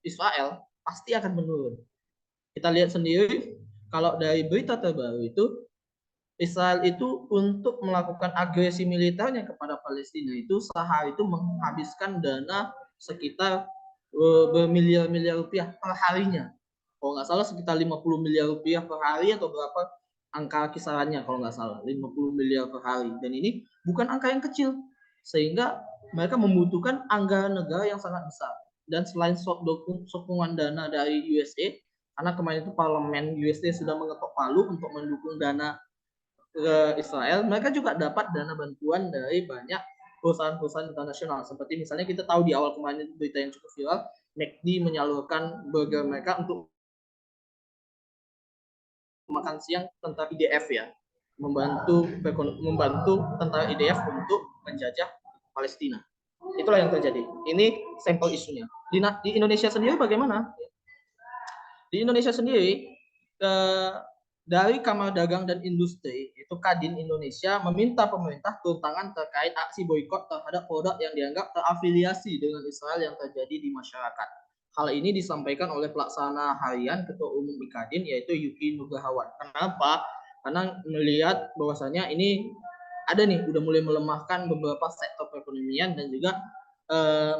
Israel pasti akan menurun. Kita lihat sendiri kalau dari berita terbaru itu Israel itu untuk melakukan agresi militernya kepada Palestina itu sehari itu menghabiskan dana sekitar bermiliar-miliar rupiah per harinya. Kalau nggak salah sekitar 50 miliar rupiah per hari atau berapa angka kisarannya kalau nggak salah 50 miliar per hari. Dan ini bukan angka yang kecil sehingga mereka membutuhkan anggaran negara yang sangat besar. Dan selain sokongan dana dari USA, karena kemarin itu parlemen USA sudah mengetok palu untuk mendukung dana ke Israel, mereka juga dapat dana bantuan dari banyak perusahaan-perusahaan internasional. Seperti misalnya kita tahu di awal kemarin berita yang cukup viral, McD menyalurkan burger mereka untuk makan siang tentara IDF ya, membantu tentara IDF untuk menjajah Palestina. Itulah yang terjadi. Ini sampel isunya. Di Indonesia sendiri bagaimana? Di Indonesia sendiri dari Kamar Dagang dan Industri itu Kadin Indonesia meminta pemerintah turun tangan terkait aksi boikot terhadap produk yang dianggap terafiliasi dengan Israel yang terjadi di masyarakat. Hal ini disampaikan oleh pelaksana harian Ketua Umum Kadin yaitu Yuki Nugrahawan. Kenapa? Karena melihat bahwasanya ini ada nih udah mulai melemahkan beberapa sektor perekonomian dan juga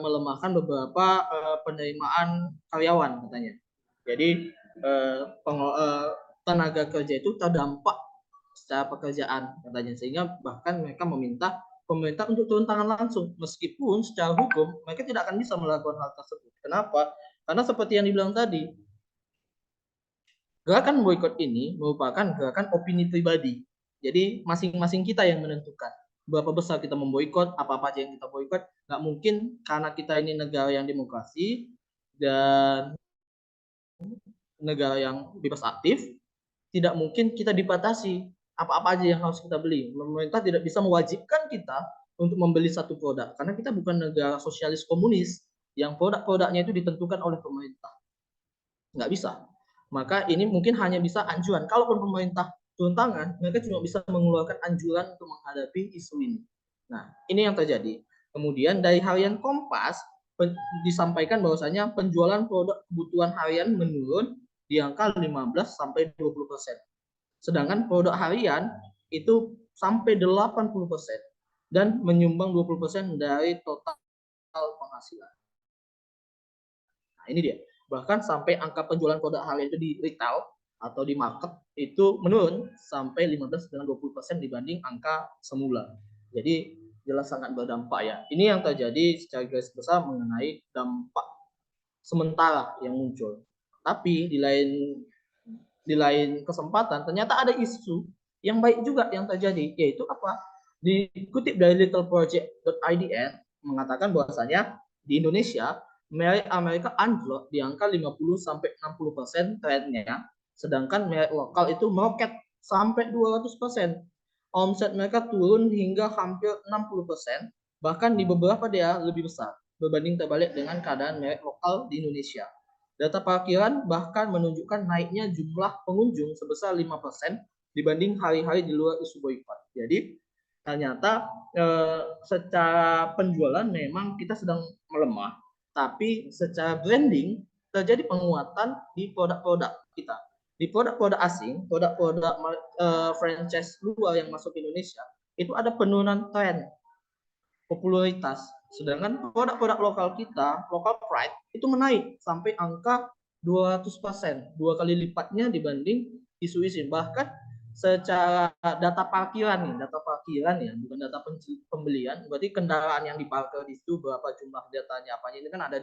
melemahkan beberapa penerimaan karyawan katanya. Jadi tenaga kerja itu terdampak secara pekerjaan katanya, sehingga bahkan mereka meminta pemerintah untuk turun tangan langsung, meskipun secara hukum mereka tidak akan bisa melakukan hal tersebut. Kenapa? Karena seperti yang dibilang tadi, gerakan boikot ini merupakan gerakan opini pribadi. Jadi masing-masing kita yang menentukan berapa besar kita memboikot, apa-apa aja yang kita boikot. Nggak mungkin karena kita ini negara yang demokrasi dan negara yang bebas aktif, tidak mungkin kita dibatasi apa-apa aja yang harus kita beli. Pemerintah tidak bisa mewajibkan kita untuk membeli satu produk karena kita bukan negara sosialis komunis yang produk-produknya itu ditentukan oleh pemerintah. Nggak bisa. Maka ini mungkin hanya bisa anjuran. Kalaupun pemerintah turun tangan, mereka cuma bisa mengeluarkan anjuran untuk menghadapi isu ini. Nah, ini yang terjadi. Kemudian dari harian Kompas disampaikan bahwasanya penjualan produk kebutuhan harian menurun di angka 15 sampai 20%. Sedangkan produk harian itu sampai 80% dan menyumbang 20% dari total penghasilan. Nah, ini dia. Bahkan sampai angka penjualan produk harian itu di retail atau di market itu menurun sampai 15 dengan 20% dibanding angka semula. Jadi jelas sangat berdampak ya. Ini yang terjadi secara garis besar mengenai dampak sementara yang muncul. Tapi di lain kesempatan ternyata ada isu yang baik juga yang terjadi, yaitu apa? Dikutip dari littleproject.idn mengatakan bahwasanya di Indonesia merek Amerika anjlok di angka 50-60% trennya, sedangkan merek lokal itu meroket sampai 200%. Omset mereka turun hingga hampir 60%, bahkan di beberapa daerah lebih besar berbanding terbalik dengan keadaan merek lokal di Indonesia. Data parkiran bahkan menunjukkan naiknya jumlah pengunjung sebesar 5% dibanding hari-hari di luar isu boykot. Jadi ternyata secara penjualan memang kita sedang melemah, tapi secara branding terjadi penguatan di produk-produk kita. Di produk-produk asing, produk-produk franchise luar yang masuk ke Indonesia, itu ada penurunan tren popularitas. Sedangkan produk-produk lokal kita, local pride, itu menaik sampai angka 200%, 2 kali lipatnya dibanding isu-isu. Bahkan secara data parkiran ya, bukan data pembelian, berarti kendaraan yang diparkir di situ, berapa jumlah datanya, apanya, ini kan ada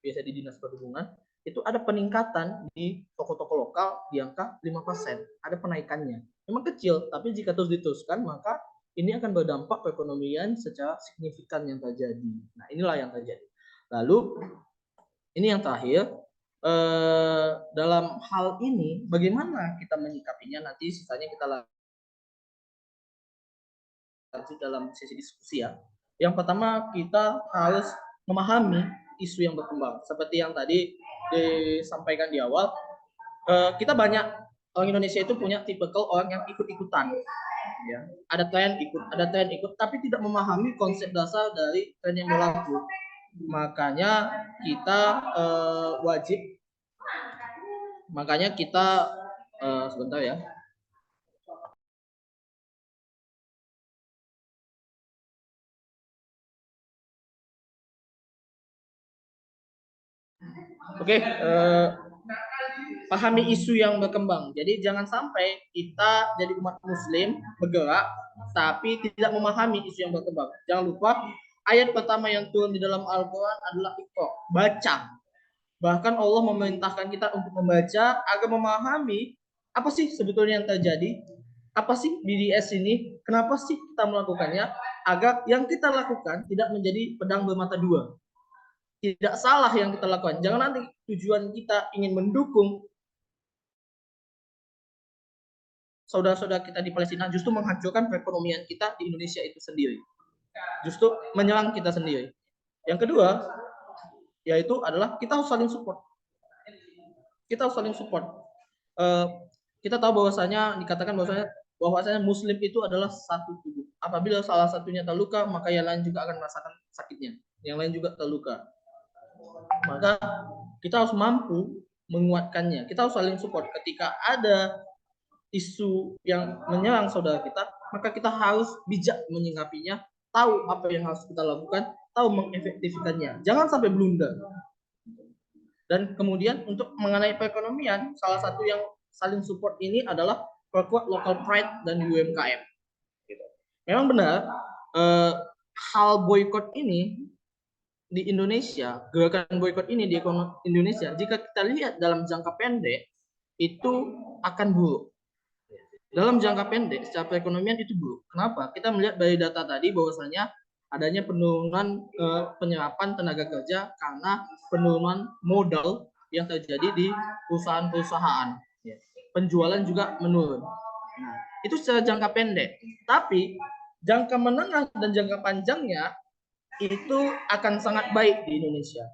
biasa di Dinas Perhubungan, itu ada peningkatan di toko-toko lokal di angka 5%. Ada penaikannya. Memang kecil, tapi jika terus diteruskan, maka ini akan berdampak perekonomian secara signifikan yang terjadi. Nah, inilah yang terjadi. Lalu, ini yang terakhir, dalam hal ini, bagaimana kita menyikapinya, nanti sisanya kita lanjut dalam sesi diskusi ya. Yang pertama, kita harus memahami isu yang berkembang. Seperti yang tadi disampaikan di awal, kita banyak orang Indonesia itu punya tipikal orang yang ikut-ikutan. Ya, ada tren ikut, tapi tidak memahami konsep dasar dari tren yang berlaku. Makanya kita sebentar ya. Oke, pahami isu yang berkembang. Jadi jangan sampai kita jadi umat Muslim bergerak tapi tidak memahami isu yang berkembang. Jangan lupa ayat pertama yang turun di dalam Al-Quran adalah Iqra, baca. Bahkan Allah memerintahkan kita untuk membaca agar memahami apa sih sebetulnya yang terjadi, apa sih BDS ini, kenapa sih kita melakukannya, agar yang kita lakukan tidak menjadi pedang bermata dua. Tidak salah yang kita lakukan. Jangan nanti tujuan kita ingin mendukung saudara-saudara kita di Palestina justru menghancurkan perekonomian kita di Indonesia itu sendiri. Justru menyerang kita sendiri. Yang kedua, yaitu adalah kita harus saling support. Kita harus saling support. Kita tahu dikatakan bahwasanya Muslim itu adalah satu tubuh. Apabila salah satunya terluka, maka yang lain juga akan merasakan sakitnya. Yang lain juga terluka. Maka kita harus mampu menguatkannya. Kita harus saling support. Ketika ada isu yang menyerang saudara kita, maka kita harus bijak menyikapinya, tahu apa yang harus kita lakukan, tahu mengefektifkannya. Jangan sampai blunder. Dan kemudian untuk mengenai perekonomian, salah satu yang saling support ini adalah perkuat local pride dan UMKM. Memang benar, hal boykot ini di Indonesia, gerakan boykot ini di ekonomi Indonesia, jika kita lihat dalam jangka pendek, itu akan buruk. Dalam jangka pendek, secara perekonomian itu buruk. Kenapa? Kita melihat dari data tadi bahwasanya adanya penurunan penyerapan tenaga kerja karena penurunan modal yang terjadi di perusahaan-perusahaan. Penjualan juga menurun. Nah, itu secara jangka pendek. Tapi jangka menengah dan jangka panjangnya itu akan sangat baik di Indonesia.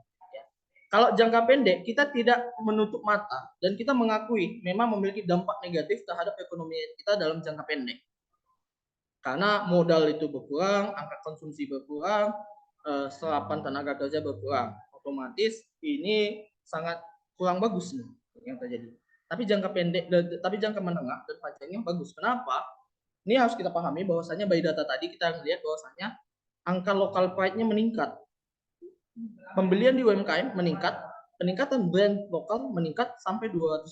Kalau jangka pendek, kita tidak menutup mata dan kita mengakui memang memiliki dampak negatif terhadap ekonomi kita dalam jangka pendek. Karena modal itu berkurang, angka konsumsi berkurang, serapan tenaga kerja berkurang. Otomatis ini sangat kurang bagus nih yang terjadi. Tapi jangka menengah dan panjangnya bagus. Kenapa? Ini harus kita pahami bahwasanya by data tadi kita melihat bahwasanya angka local pride-nya meningkat. Pembelian di UMKM meningkat, peningkatan brand lokal meningkat sampai 200%.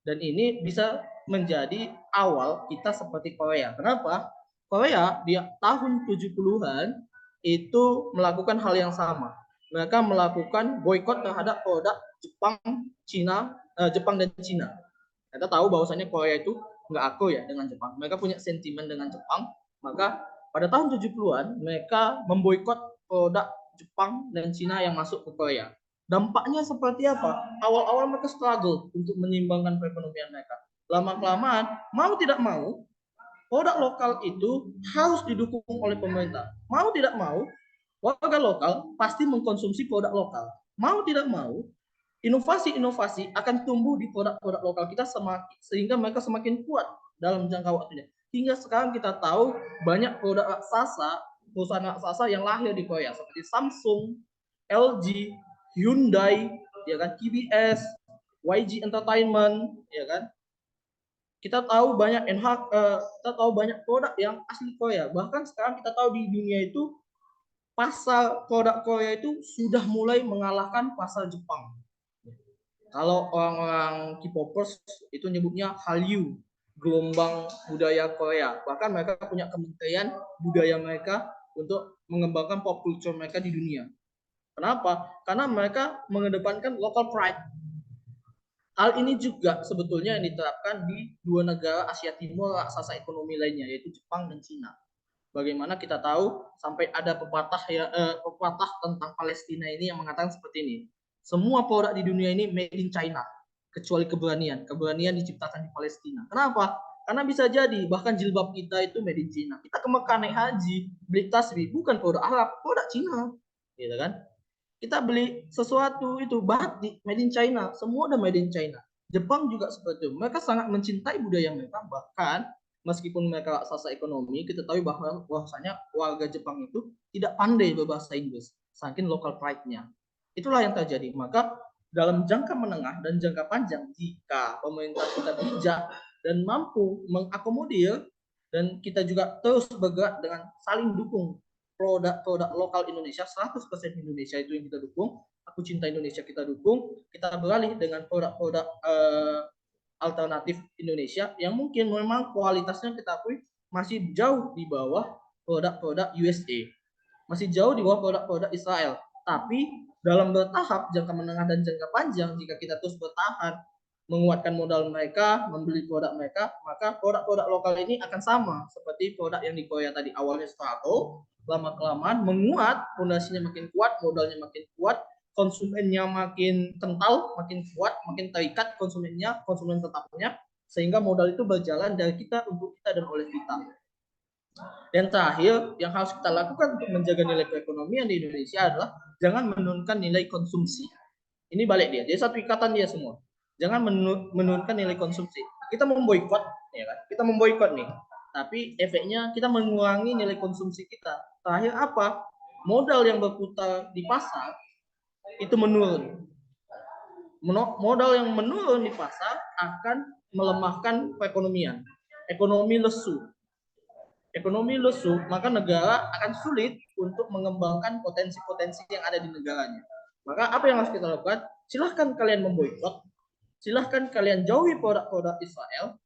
Dan ini bisa menjadi awal kita seperti Korea. Kenapa? Korea di tahun 70-an itu melakukan hal yang sama. Mereka melakukan boykot terhadap produk Jepang dan Cina. Kita tahu bahwasanya Korea itu nggak akur ya dengan Jepang. Mereka punya sentimen dengan Jepang. Maka pada tahun 70-an mereka memboikot produk Jepang dan Cina yang masuk ke Korea. Dampaknya seperti apa? Awal-awal mereka struggle untuk menyeimbangkan perekonomian mereka. Lama-kelamaan, mau tidak mau, produk lokal itu harus didukung oleh pemerintah. Mau tidak mau, warga lokal pasti mengkonsumsi produk lokal. Mau tidak mau, inovasi-inovasi akan tumbuh di produk-produk lokal kita sehingga mereka semakin kuat dalam jangka waktunya. Hingga sekarang kita tahu banyak produk raksasa, perusahaan raksasa yang lahir di Korea seperti Samsung, LG, Hyundai, ya kan, TBS, YG Entertainment, ya kan. Kita tahu banyak kita tahu banyak produk yang asli Korea. Bahkan sekarang kita tahu di dunia itu pasar produk Korea itu sudah mulai mengalahkan pasar Jepang. Kalau orang-orang K-popers itu nyebutnya Hallyu, gelombang budaya Korea. Bahkan mereka punya kementerian budaya mereka untuk mengembangkan pop culture mereka di dunia. Kenapa? Karena mereka mengedepankan local pride. Hal ini juga sebetulnya yang diterapkan di dua negara Asia Timur raksasa ekonomi lainnya, yaitu Jepang dan Cina. Bagaimana kita tahu sampai ada pepatah tentang Palestina ini yang mengatakan seperti ini. Semua produk di dunia ini made in China, kecuali keberanian. Keberanian diciptakan di Palestina. Kenapa? Karena bisa jadi bahkan jilbab kita itu made in China. Kita ke Mekah naik haji, beli tasbih bukan produk Arab, produk Cina, gitu kan? Kita beli sesuatu itu batik made in China, semua udah made in China. Jepang juga seperti itu. Mereka sangat mencintai budaya mereka, bahkan meskipun mereka raksasa ekonomi, kita tahu bahwasanya warga Jepang itu tidak pandai berbahasa Inggris, saking local pride-nya. Itulah yang terjadi. Maka dalam jangka menengah dan jangka panjang, jika pemerintah kita bijak dan mampu mengakomodir, dan kita juga terus bergerak dengan saling dukung produk-produk lokal Indonesia, 100% Indonesia itu yang kita dukung, Aku Cinta Indonesia kita dukung, kita beralih dengan produk-produk alternatif Indonesia yang mungkin memang kualitasnya kita akui masih jauh di bawah produk-produk USA, masih jauh di bawah produk-produk Israel. Tapi dalam bertahap jangka menengah dan jangka panjang, jika kita terus bertahan menguatkan modal mereka, membeli produk mereka, maka produk-produk lokal ini akan sama seperti produk yang di Korea tadi. Awalnya struggle, lama-kelamaan menguat, fondasinya makin kuat, modalnya makin kuat, konsumennya makin kental, makin kuat, makin terikat konsumen tetapnya, sehingga modal itu berjalan dari kita untuk kita dan oleh kita. Dan terakhir, yang harus kita lakukan untuk menjaga nilai perekonomian di Indonesia adalah jangan menurunkan nilai konsumsi. Ini balik dia, jadi satu ikatan dia semua. Jangan menurunkan nilai konsumsi. Kita memboikot, ya kan? Kita memboikot nih, tapi efeknya kita mengurangi nilai konsumsi kita. Terakhir apa? Modal yang berputar di pasar itu menurun. Modal yang menurun di pasar akan melemahkan perekonomian. Ekonomi lesu, maka negara akan sulit untuk mengembangkan potensi-potensi yang ada di negaranya. Maka apa yang harus kita lakukan? Silahkan kalian memboikot, silahkan kalian jauhi produk-produk Israel,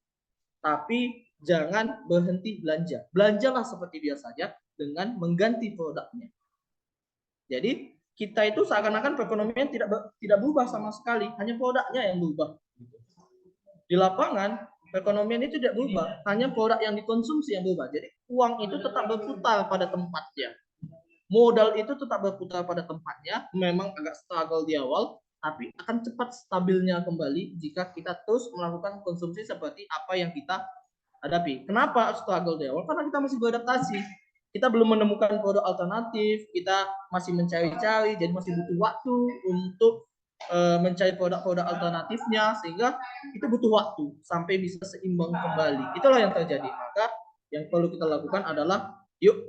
tapi jangan berhenti belanja. Belanjalah seperti biasa saja dengan mengganti produknya. Jadi kita itu seakan-akan perekonomian tidak berubah sama sekali, hanya produknya yang berubah. Di lapangan perekonomian itu tidak berubah, hanya produk yang dikonsumsi yang berubah. Jadi uang itu tetap berputar pada tempatnya. Modal itu tetap berputar pada tempatnya, memang agak struggle di awal, tapi akan cepat stabilnya kembali jika kita terus melakukan konsumsi seperti apa yang kita hadapi. Kenapa struggle di awal? Karena kita masih beradaptasi. Kita belum menemukan produk alternatif, kita masih mencari-cari, jadi masih butuh waktu untuk mencari produk-produk alternatifnya, sehingga itu butuh waktu sampai bisa seimbang kembali. Itulah yang terjadi. Maka yang perlu kita lakukan adalah, yuk,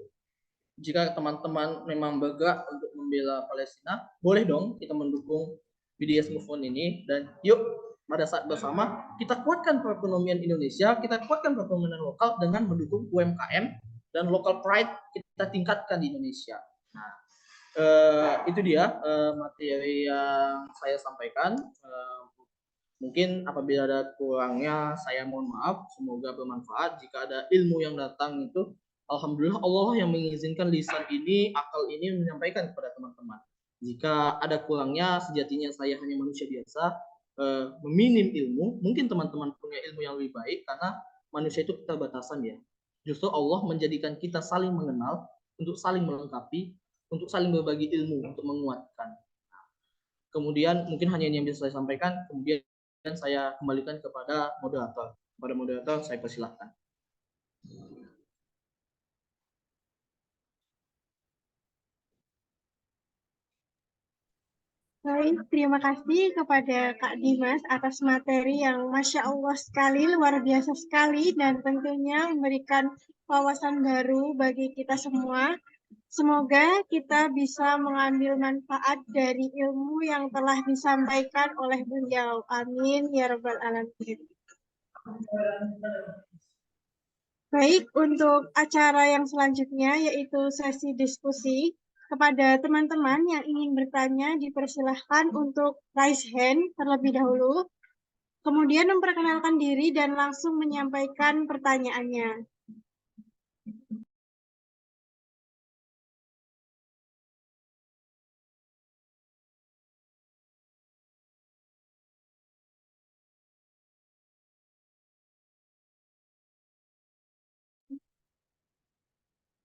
jika teman-teman memang bergerak untuk membela Palestina, boleh dong kita mendukung BDS Movement ini, dan yuk pada saat bersama kita kuatkan perekonomian Indonesia, kita kuatkan perekonomian lokal dengan mendukung UMKM dan local pride kita tingkatkan di Indonesia. Nah, itu dia materi yang saya sampaikan. Mungkin apabila ada kurangnya saya mohon maaf, semoga bermanfaat. Jika ada ilmu yang datang itu alhamdulillah Allah yang mengizinkan lisan ini, akal ini menyampaikan kepada teman-teman. Jika ada kurangnya, sejatinya saya hanya manusia biasa, meminim ilmu. Mungkin teman-teman punya ilmu yang lebih baik, karena manusia itu keterbatasan ya. Justru Allah menjadikan kita saling mengenal, untuk saling melengkapi, untuk saling berbagi ilmu, untuk menguatkan. Kemudian mungkin hanya ini yang bisa saya sampaikan, kemudian saya kembalikan kepada moderator. Kepada moderator saya persilahkan. Baik, terima kasih kepada Kak Dimas atas materi yang Masya Allah sekali, luar biasa sekali, dan tentunya memberikan wawasan baru bagi kita semua. Semoga kita bisa mengambil manfaat dari ilmu yang telah disampaikan oleh beliau. Amin, ya Rabbal Alamin. Baik, untuk acara yang selanjutnya yaitu sesi diskusi. Kepada teman-teman yang ingin bertanya, dipersilahkan untuk raise hand terlebih dahulu, kemudian memperkenalkan diri dan langsung menyampaikan pertanyaannya.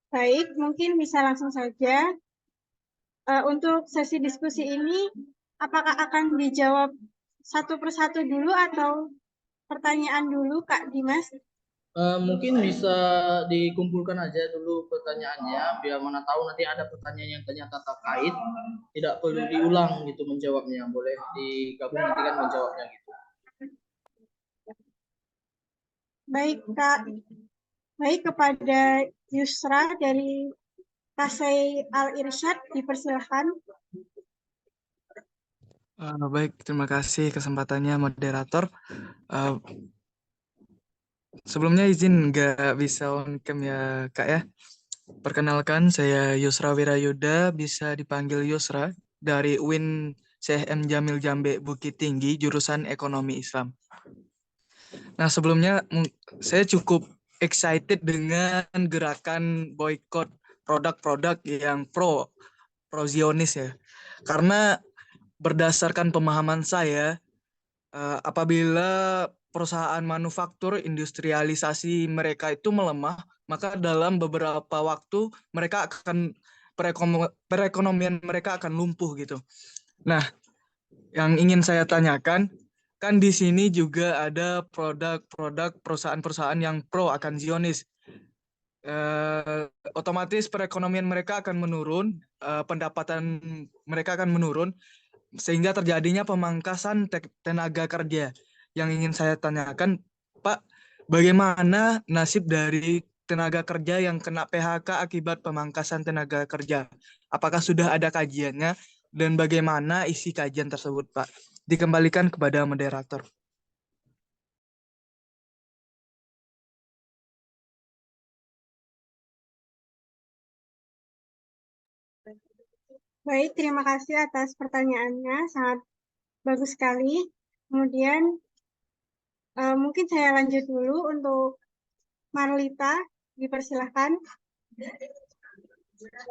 Baik, mungkin bisa langsung saja. Untuk sesi diskusi ini, apakah akan dijawab satu persatu dulu atau pertanyaan dulu, Kak Dimas? Mungkin bisa dikumpulkan aja dulu pertanyaannya, biar mana tahu nanti ada pertanyaan yang ternyata terkait, tidak perlu diulang gitu menjawabnya, boleh digabung nanti kan menjawabnya gitu. Baik, Kak. Baik, kepada Yusra dari Kasei Al-Irsyad, dipersilahkan. Baik, terima kasih kesempatannya moderator. Sebelumnya izin nggak bisa on cam ya Kak ya. Perkenalkan saya Yusra Wirayuda, bisa dipanggil Yusra, dari UIN Syekh M. Jamil Jambe Bukit Tinggi, jurusan Ekonomi Islam. Nah sebelumnya saya cukup excited dengan gerakan boykot produk-produk yang pro Zionis ya. Karena berdasarkan pemahaman saya, apabila perusahaan manufaktur industrialisasi mereka itu melemah, maka dalam beberapa waktu mereka akan perekonomian mereka akan lumpuh gitu. Nah, yang ingin saya tanyakan, kan di sini juga ada produk-produk perusahaan-perusahaan yang pro akan Zionis. Otomatis perekonomian mereka akan menurun, pendapatan mereka akan menurun, sehingga terjadinya pemangkasan tenaga kerja. Yang ingin saya tanyakan, Pak, bagaimana nasib dari tenaga kerja yang kena PHK akibat pemangkasan tenaga kerja? Apakah sudah ada kajiannya dan bagaimana isi kajian tersebut, Pak? Dikembalikan kepada moderator. Baik, terima kasih atas pertanyaannya, sangat bagus sekali. Kemudian mungkin saya lanjut dulu untuk Marlita, dipersilahkan.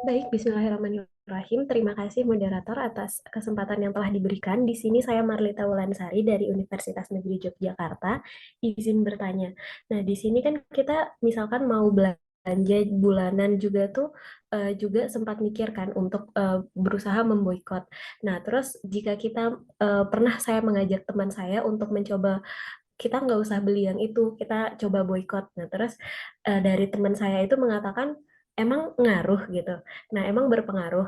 Baik, bismillahirrahmanirrahim. Terima kasih moderator atas kesempatan yang telah diberikan. Di sini saya Marlita Wulansari dari Universitas Negeri Yogyakarta. Izin bertanya. Nah, di sini kan kita misalkan mau belanja bulanan juga tuh juga sempat mikirkan untuk berusaha memboikot. Nah, terus jika kita pernah saya mengajak teman saya untuk mencoba kita nggak usah beli yang itu, kita coba boikot. Nah, terus dari teman saya itu mengatakan emang ngaruh gitu. Nah, emang berpengaruh.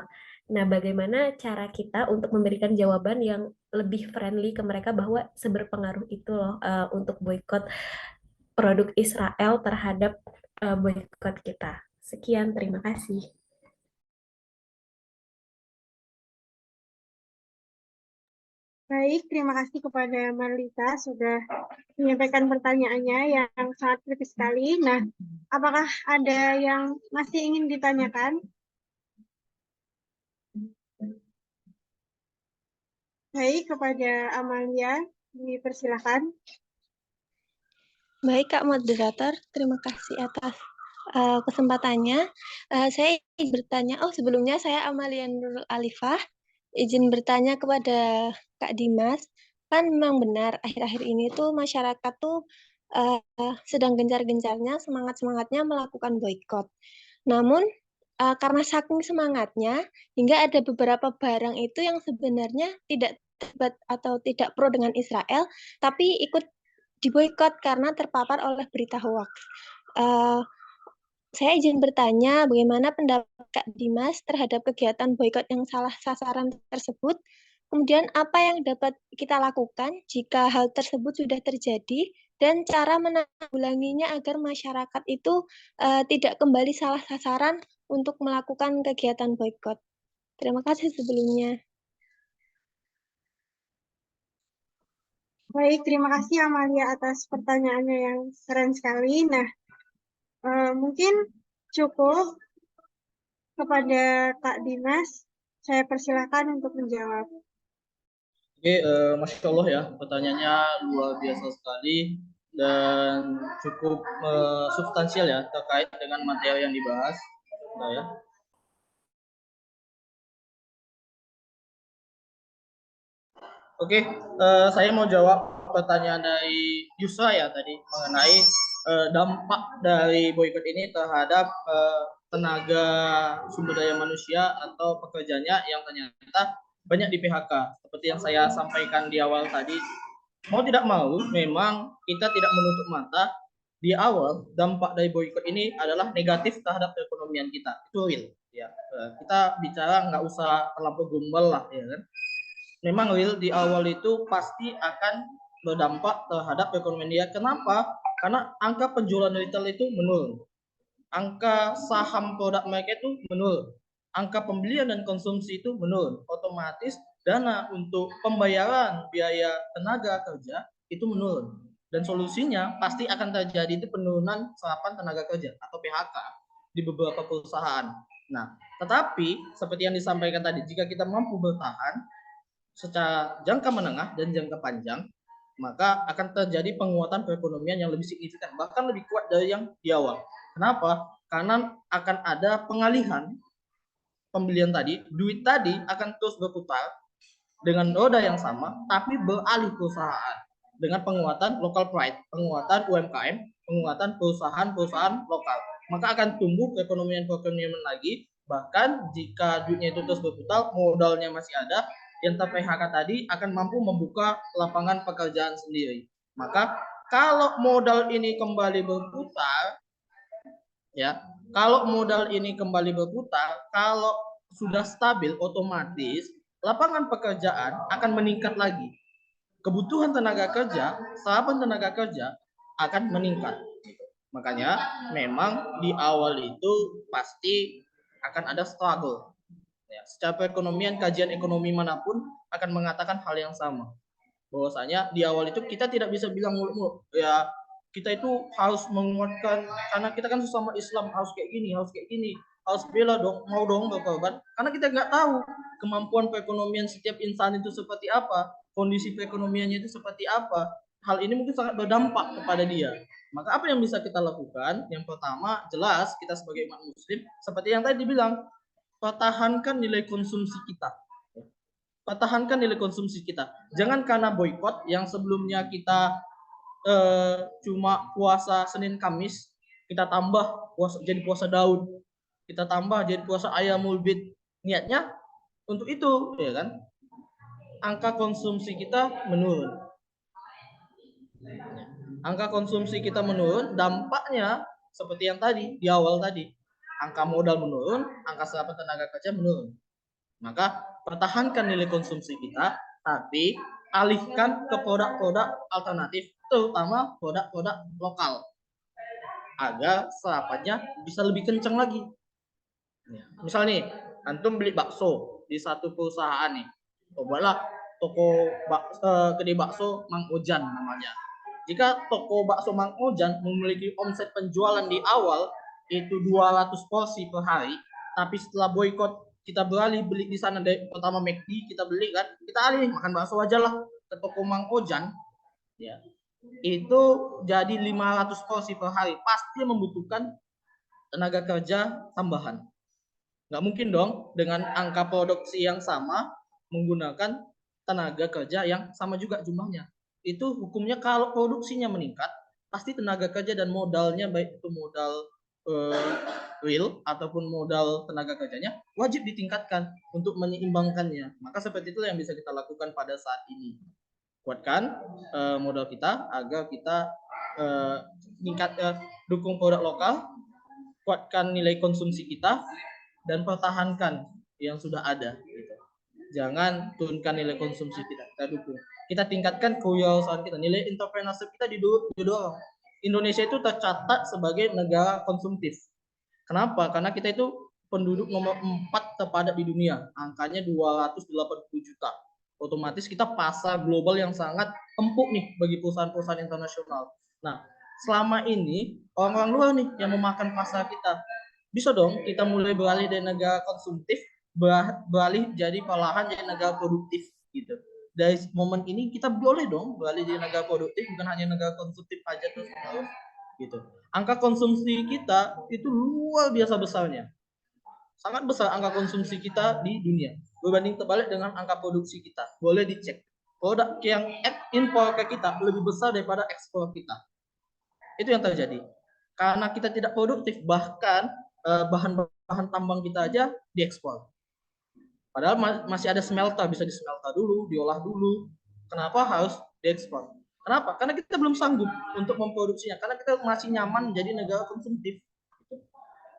Nah, bagaimana cara kita untuk memberikan jawaban yang lebih friendly ke mereka bahwa seberpengaruh itu loh untuk boikot produk Israel terhadap boikot kita. Sekian, terima kasih. Baik, terima kasih kepada Marlita sudah menyampaikan pertanyaannya yang sangat kritis sekali. Nah, apakah ada yang masih ingin ditanyakan? Baik, kepada Amalia, dipersilakan. Baik, Kak Moderator, terima kasih atas kesempatannya. Saya ingin bertanya, sebelumnya saya Amalia Nurul Alifah, izin bertanya kepada Kak Dimas, kan memang benar akhir-akhir ini tuh masyarakat tuh sedang gencar-gencarnya, semangat-semangatnya melakukan boikot. Namun, karena saking semangatnya, hingga ada beberapa barang itu yang sebenarnya tidak terlibat atau tidak pro dengan Israel, tapi ikut diboikot karena terpapar oleh berita hoax. Saya izin bertanya, bagaimana pendapat Kak Dimas terhadap kegiatan boikot yang salah sasaran tersebut? Kemudian apa yang dapat kita lakukan jika hal tersebut sudah terjadi dan cara menanggulanginya agar masyarakat itu tidak kembali salah sasaran untuk melakukan kegiatan boikot. Terima kasih sebelumnya. Baik, terima kasih Amalia atas pertanyaannya yang keren sekali. Nah, mungkin cukup kepada Kak Dimas. Saya persilakan untuk menjawab. Oke, Masya Allah ya, pertanyaannya luar biasa sekali dan cukup substansial ya terkait dengan materi yang dibahas. Nah, ya. Oke, saya mau jawab pertanyaan dari Yusra ya tadi mengenai dampak dari boikot ini terhadap tenaga sumber daya manusia atau pekerjanya yang ternyata banyak di PHK. Seperti yang saya sampaikan di awal tadi, mau tidak mau memang kita tidak menutup mata di awal dampak dari boikot ini adalah negatif terhadap perekonomian kita. Itu real ya. Kita bicara nggak usah terlalu gombal lah ya kan. Memang real di awal itu pasti akan berdampak terhadap perekonomian dia. Kenapa? Karena angka penjualan retail itu menurun. Angka saham produk mereka itu menurun. Angka pembelian dan konsumsi itu menurun. Otomatis dana untuk pembayaran biaya tenaga kerja itu menurun. Dan solusinya pasti akan terjadi itu penurunan serapan tenaga kerja atau PHK di beberapa perusahaan. Nah, tetapi seperti yang disampaikan tadi, jika kita mampu bertahan secara jangka menengah dan jangka panjang, maka akan terjadi penguatan perekonomian yang lebih signifikan, bahkan lebih kuat dari yang di awal. Kenapa? Karena akan ada pengalihan pembelian tadi, duit tadi akan terus berputar dengan roda yang sama, tapi beralih perusahaan dengan penguatan local pride, penguatan UMKM, penguatan perusahaan-perusahaan lokal. Maka akan tumbuh perekonomian lagi, bahkan jika duitnya itu terus berputar, modalnya masih ada, yang ter-PHK tadi akan mampu membuka lapangan pekerjaan sendiri. Maka kalau modal ini kembali berputar, ya, kalau modal ini kembali berputar, kalau sudah stabil, otomatis lapangan pekerjaan akan meningkat lagi. Kebutuhan tenaga kerja, serapan tenaga kerja akan meningkat. Makanya memang di awal itu pasti akan ada struggle. Ya, secara perekonomian, kajian ekonomi manapun akan mengatakan hal yang sama. Bahwasanya di awal itu kita tidak bisa bilang mulu-mulu, ya kita itu harus menguatkan, karena kita kan sesama Islam harus kayak gini, harus bela dong, mau dong berkorban, karena kita nggak tahu kemampuan perekonomian setiap insan itu seperti apa, kondisi perekonomiannya itu seperti apa. Hal ini mungkin sangat berdampak kepada dia. Maka apa yang bisa kita lakukan? Yang pertama, jelas kita sebagai umat muslim, seperti yang tadi dibilang, pertahankan nilai konsumsi kita. Pertahankan nilai konsumsi kita. Jangan karena boykot yang sebelumnya kita cuma puasa Senin Kamis, kita tambah jadi puasa Daud, kita tambah jadi puasa Ayyamul Bid. Niatnya untuk itu, ya kan? Angka konsumsi kita menurun. Angka konsumsi kita menurun, dampaknya seperti yang tadi di awal tadi, angka modal menurun, angka serapan tenaga kerja menurun. Maka pertahankan nilai konsumsi kita, tapi alihkan ke produk-produk alternatif, terutama produk-produk lokal, agar serapannya bisa lebih kencang lagi. Misal nih, antum beli bakso di satu perusahaan nih, buatlah toko kedai bakso Mang Ojan namanya. Jika toko bakso Mang Ojan memiliki omset penjualan di awal itu 200 porsi per hari, tapi setelah boykot kita beralih beli di sana, dari pertama McD kita beli kan, kita alih makan bakso aja lah ke toko Mang Ojan, ya itu jadi 500 porsi per hari, pasti membutuhkan tenaga kerja tambahan. Nggak mungkin dong dengan angka produksi yang sama menggunakan tenaga kerja yang sama juga jumlahnya. Itu hukumnya kalau produksinya meningkat, pasti tenaga kerja dan modalnya, baik itu modal real ataupun modal tenaga kerjanya, wajib ditingkatkan untuk menyeimbangkannya. Maka seperti itu yang bisa kita lakukan pada saat ini. Kuatkan modal kita agar kita dukung produk lokal, kuatkan nilai konsumsi kita, dan pertahankan yang sudah ada. Gitu. Jangan turunkan nilai konsumsi kita dukung. Kita tingkatkan kewirausahaan kita, nilai entrepreneurship kita didorong. Indonesia itu tercatat sebagai negara konsumtif. Kenapa? Karena kita itu penduduk nomor 4 terpadat di dunia, angkanya 280 juta. Otomatis kita pasar global yang sangat empuk nih bagi perusahaan-perusahaan internasional. Nah, selama ini orang-orang luar nih yang memakan pasar kita. Bisa dong kita mulai beralih dari negara konsumtif, beralih jadi perlahan jadi negara produktif gitu. Dari momen ini kita boleh dong beralih jadi negara produktif, bukan hanya negara konsumtif aja terus gitu. Angka konsumsi kita itu luar biasa besarnya, sangat besar angka konsumsi kita di dunia berbanding terbalik dengan angka produksi kita. Boleh dicek, produk yang impor ke kita lebih besar daripada ekspor kita. Itu yang terjadi karena kita tidak produktif, bahkan bahan-bahan tambang kita aja diekspor. Padahal masih ada smelter, bisa dismelter dulu, diolah dulu. Kenapa harus diekspor? Kenapa? Karena kita belum sanggup untuk memproduksinya. Karena kita masih nyaman menjadi negara konsumtif.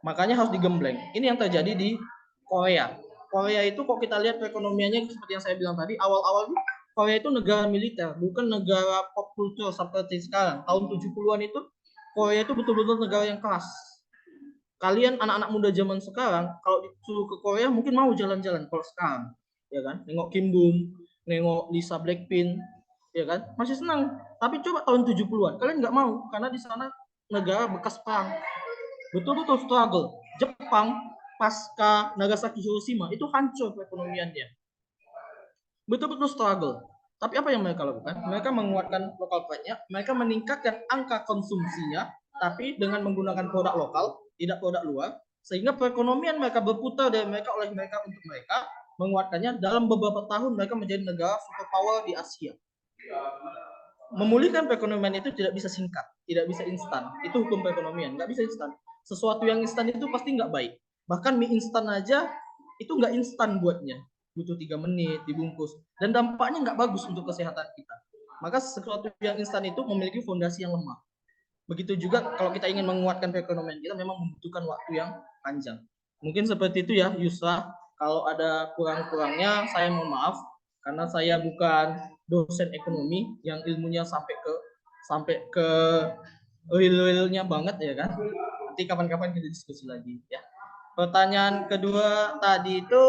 Makanya harus digembleng. Ini yang terjadi di Korea. Korea itu kok kita lihat perekonomiannya seperti yang saya bilang tadi, awal-awal Korea itu negara militer, bukan negara pop culture seperti sekarang. Tahun 70-an itu Korea itu betul-betul negara yang keras. Kalian anak-anak muda zaman sekarang kalau disuruh ke Korea mungkin mau jalan-jalan kalau sekarang, ya kan? Nengok Kim Bum, nengok Lisa Blackpink, ya kan? Masih senang. Tapi coba tahun 70-an, kalian nggak mau karena di sana negara bekas perang. Betul-betul struggle. Jepang pasca Nagasaki Hiroshima itu hancur perekonomiannya. Betul-betul struggle. Tapi apa yang mereka lakukan? Mereka menguatkan lokal pride-nya, mereka meningkatkan angka konsumsinya, tapi dengan menggunakan produk lokal, tidak produk luar, sehingga perekonomian mereka berputar dari mereka oleh mereka untuk mereka, menguatkannya. Dalam beberapa tahun mereka menjadi negara superpower di Asia. Memulihkan perekonomian itu tidak bisa singkat, tidak bisa instan. Itu hukum perekonomian, nggak bisa instan. Sesuatu yang instan itu pasti nggak baik. Bahkan mie instan aja itu nggak instan buatnya. butuh 3 menit dibungkus, dan dampaknya nggak bagus untuk kesehatan kita. Maka sesuatu yang instan itu memiliki fondasi yang lemah. Begitu juga kalau kita ingin menguatkan perekonomian kita, memang membutuhkan waktu yang panjang. Mungkin seperti itu ya Yusra. Kalau ada kurang-kurangnya saya mohon maaf, karena saya bukan dosen ekonomi yang ilmunya sampai ke real-realnya banget ya kan. Nanti kapan-kapan kita diskusi lagi ya. Pertanyaan kedua tadi itu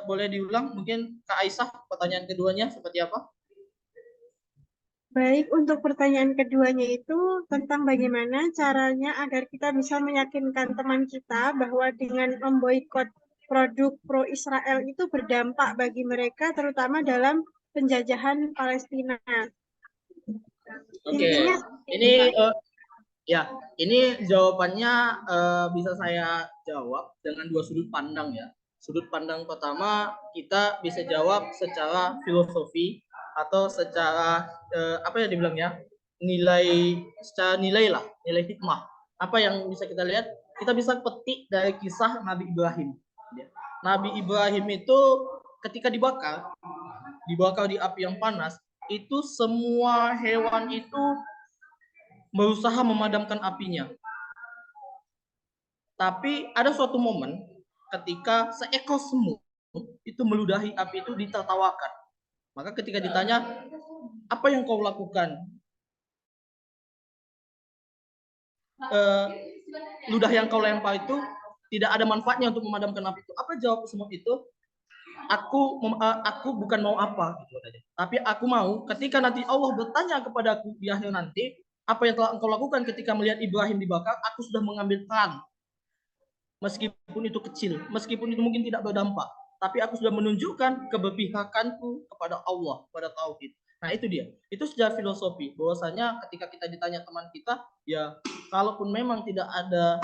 boleh diulang mungkin Kak Aisyah, pertanyaan keduanya seperti apa? Baik, untuk pertanyaan keduanya itu tentang bagaimana caranya agar kita bisa meyakinkan teman kita bahwa dengan memboikot produk pro-Israel itu berdampak bagi mereka, terutama dalam penjajahan Palestina. Oke, Intinya, ini ya, ini jawabannya bisa saya jawab dengan dua sudut pandang ya. Sudut pandang pertama, kita bisa jawab secara filosofi atau secara apa ya dibilangnya, secara nilai lah, nilai hikmah. Apa yang bisa kita lihat? Kita bisa petik dari kisah Nabi Ibrahim. Nabi Ibrahim itu ketika dibakar di api yang panas, itu semua hewan itu berusaha memadamkan apinya. Tapi ada suatu momen ketika seekor semut itu meludahi api itu ditertawakan. Maka ketika ditanya, apa yang kau lakukan? Ludah yang kau lempar itu tidak ada manfaatnya untuk memadamkan api itu. Apa jawab semut itu? Aku bukan mau apa, gitu, tapi aku mau ketika nanti Allah bertanya kepadaku di akhir nanti, apa yang telah engkau lakukan ketika melihat Ibrahim dibakar? Aku sudah mengambil peran. Meskipun itu kecil, meskipun itu mungkin tidak berdampak, tapi aku sudah menunjukkan keberpihakanku kepada Allah, pada tauhid. Nah itu dia, itu secara filosofi, bahwasanya ketika kita ditanya teman kita, ya kalaupun memang tidak ada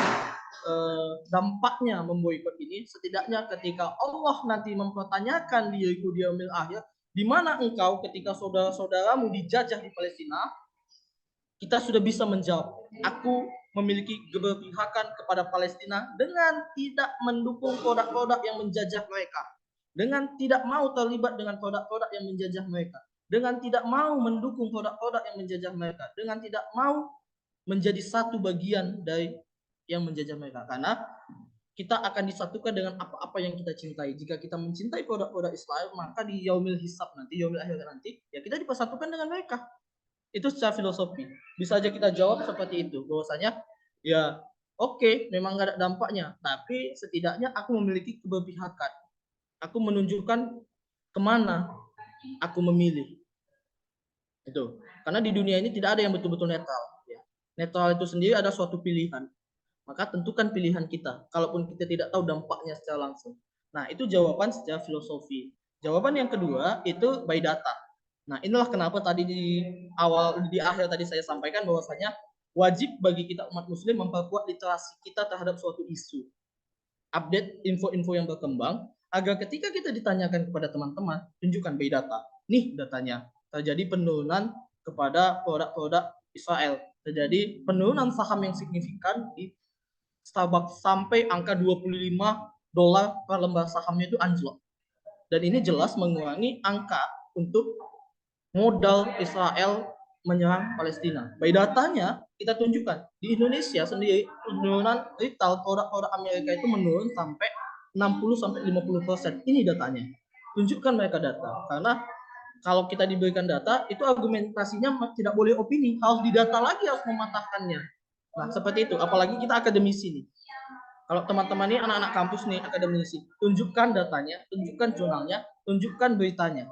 dampaknya memboikot ini, setidaknya ketika Allah nanti mempertanyakan diriku di yaumil akhir, di mana engkau ketika saudara-saudaramu dijajah di Palestina, kita sudah bisa menjawab, aku memiliki keberpihakan kepada Palestina dengan tidak mendukung produk-produk yang menjajah mereka, dengan tidak mau terlibat dengan produk-produk yang menjajah mereka, dengan tidak mau mendukung produk-produk yang menjajah mereka, dengan tidak mau menjadi satu bagian dari yang menjajah mereka. Karena kita akan disatukan dengan apa-apa yang kita cintai. Jika kita mencintai produk-produk Israel, maka di yaumil hisab nanti, yaumil akhir nanti, ya kita dipersatukan dengan mereka. Itu secara filosofi. Bisa aja kita jawab seperti itu, bahwasanya ya oke, memang nggak ada dampaknya, tapi setidaknya aku memiliki keberpihakan. Aku menunjukkan kemana aku memilih. Itu. Karena di dunia ini tidak ada yang betul-betul netral. Ya. Netral itu sendiri ada suatu pilihan. Maka tentukan pilihan kita, kalaupun kita tidak tahu dampaknya secara langsung. Nah, itu jawaban secara filosofi. Jawaban yang kedua itu by data. Nah, inilah kenapa tadi di akhir tadi saya sampaikan bahwasanya wajib bagi kita umat muslim memperkuat literasi kita terhadap suatu isu. Update info-info yang berkembang agar ketika kita ditanyakan kepada teman-teman, tunjukkan by data. Nih datanya, terjadi penurunan kepada produk-produk Israel. Terjadi penurunan saham yang signifikan di Starbucks sampai angka $25 per lembar sahamnya itu anjlok. Dan ini jelas mengurangi angka untuk modal Israel menyerang Palestina. By datanya kita tunjukkan di Indonesia sendiri penurunan retail produk-produk Amerika itu menurun sampai 60-50%. Ini datanya. Tunjukkan mereka data. Karena kalau kita diberikan data, itu argumentasinya tidak boleh opini, harus didata lagi, harus mematahkannya. Nah, seperti itu. Apalagi kita akademisi nih. Kalau teman-teman ini anak-anak kampus nih, akademisi, tunjukkan datanya, tunjukkan jurnalnya, tunjukkan beritanya,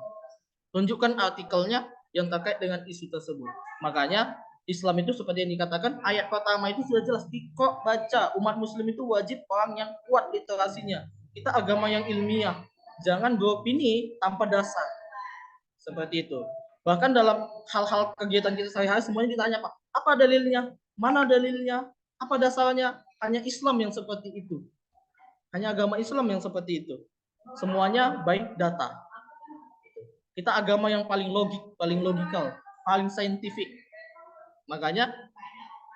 tunjukkan artikelnya yang terkait dengan isu tersebut. Makanya Islam itu seperti yang dikatakan, ayat pertama itu sudah jelas, kok baca, umat muslim itu wajib orang yang kuat literasinya. Kita agama yang ilmiah, jangan beropini tanpa dasar. Seperti itu. Bahkan dalam hal-hal kegiatan kita sehari-hari semuanya ditanya, Pak, apa dalilnya? Mana dalilnya? Apa dasarnya? Hanya Islam yang seperti itu. Hanya agama Islam yang seperti itu. Semuanya by data. Kita agama yang paling logik, paling logikal, paling saintifik. Makanya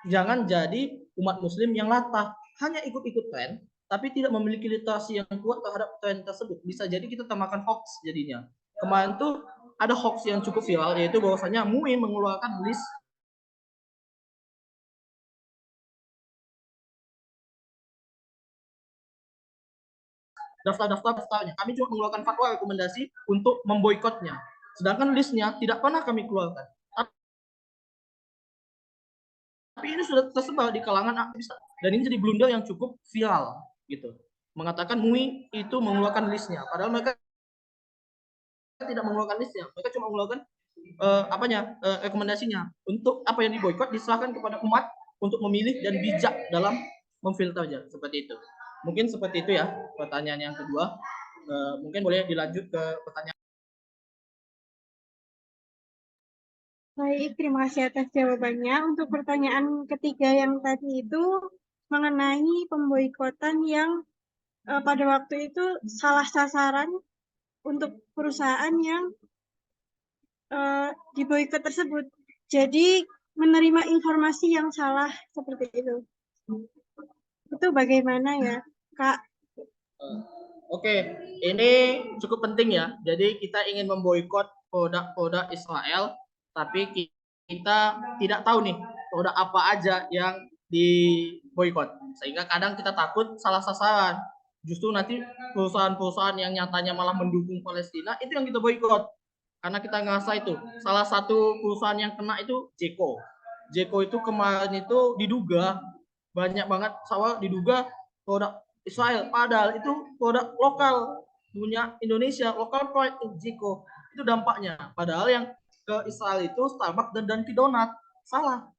jangan jadi umat muslim yang latah, hanya ikut-ikut tren, tapi tidak memiliki literasi yang kuat terhadap tren tersebut. Bisa jadi kita termakan hoax jadinya. Kemarin tuh ada hoax yang cukup viral, yaitu bahwasanya MUI mengeluarkan list daftarnya. Kami cuma mengeluarkan fatwa rekomendasi untuk memboikotnya. Sedangkan listnya tidak pernah kami keluarkan. Tapi ini sudah tersebar di kalangan aktivis dan ini jadi blunder yang cukup viral gitu. Mengatakan MUI itu mengeluarkan listnya, padahal mereka tidak mengeluarkan listnya. Mereka cuma mengeluarkan rekomendasinya. Untuk apa yang diboikot diserahkan kepada umat untuk memilih dan bijak dalam memfilternya, seperti itu. Mungkin seperti itu ya pertanyaan yang kedua. Mungkin boleh dilanjut ke pertanyaan. Baik, terima kasih atas jawabannya. Untuk pertanyaan ketiga yang tadi itu mengenai pemboikotan yang pada waktu itu salah sasaran untuk perusahaan yang diboikot tersebut. Jadi menerima informasi yang salah seperti itu. Itu bagaimana ya, Kak? Oke, ini cukup penting ya. Jadi kita ingin memboikot produk-produk Israel, tapi kita tidak tahu nih produk apa aja yang diboikot. Sehingga kadang kita takut salah sasaran. Justru nanti perusahaan-perusahaan yang nyatanya malah mendukung Palestina itu yang kita boikot. Karena kita ngerasa itu. Salah satu perusahaan yang kena itu Jeko. Jeko itu kemarin itu diduga banyak banget sawah diduga produk Israel, padahal itu produk lokal punya Indonesia, lokal produk Jeko. Itu dampaknya. Padahal yang ke Israel itu Starbucks dan Dunkin Donat. Salah.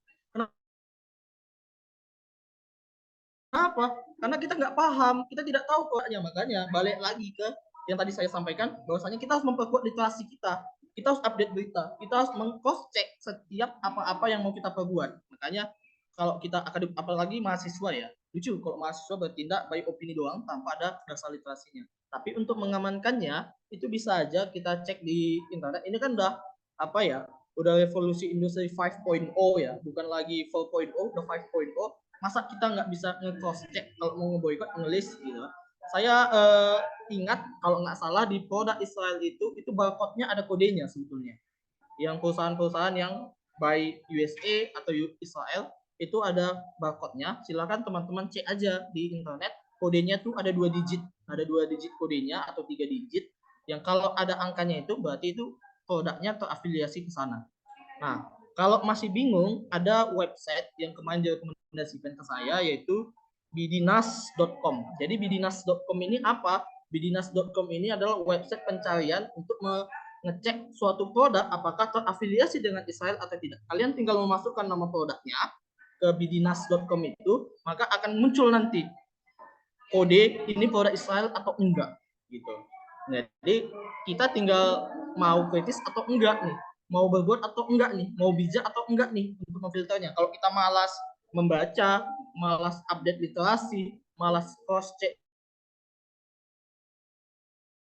Kenapa? Karena kita nggak paham, kita tidak tahu produknya. Makanya balik lagi ke yang tadi saya sampaikan, bahwasanya kita harus memperkuat literasi kita. Kita harus update berita. Kita harus meng-cross check setiap apa-apa yang mau kita perbuat. Makanya kalau kita akademik, apalagi mahasiswa ya, lucu kalau mahasiswa bertindak by opini doang tanpa ada dasar literasinya. Tapi untuk mengamankannya itu bisa aja kita cek di internet. Ini kan udah apa ya? Udah revolusi industri 5.0 ya, bukan lagi 4.0, udah 5.0. Masa kita nggak bisa nge-cross check kalau mau nge-boycott, nge-list gitu. Saya ingat kalau nggak salah di produk Israel itu barcode-nya ada kodenya sebetulnya. Yang perusahaan-perusahaan yang by USA atau Israel itu ada barcode-nya. Silakan teman-teman cek aja di internet. Kodenya tuh ada 2 digit, ada 2 digit kodenya atau 3 digit. Yang kalau ada angkanya itu berarti itu produknya terafiliasi ke sana. Nah, kalau masih bingung, ada website yang kemarin direkomendasikan ke saya yaitu bidinas.com. Jadi bidinas.com ini apa? Bidinas.com ini adalah website pencarian untuk ngecek suatu produk apakah terafiliasi dengan Israel atau tidak. Kalian tinggal memasukkan nama produknya ke bidinas.com itu, maka akan muncul nanti kode ini produk Israel atau enggak gitu. Jadi kita tinggal mau kritis atau enggak nih, mau berbuat atau enggak nih, mau bijak atau enggak nih untuk memfilternya. Kalau kita malas membaca, malas update literasi, malas cross check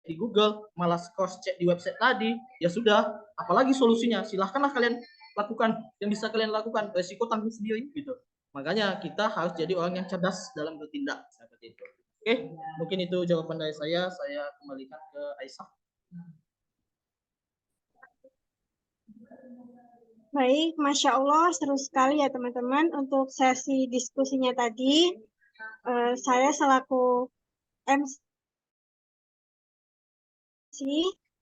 di Google, malas cross check di website tadi, ya sudah, apalagi solusinya. Silahkanlah kalian lakukan yang bisa kalian lakukan, resiko tanggung sendiri gitu. Makanya kita harus jadi orang yang cerdas dalam bertindak seperti itu. Oke, mungkin itu jawaban dari saya. Saya kembalikan ke Aisyah. Baik, Masya Allah, seru sekali ya teman-teman untuk sesi diskusinya tadi. Saya selaku MC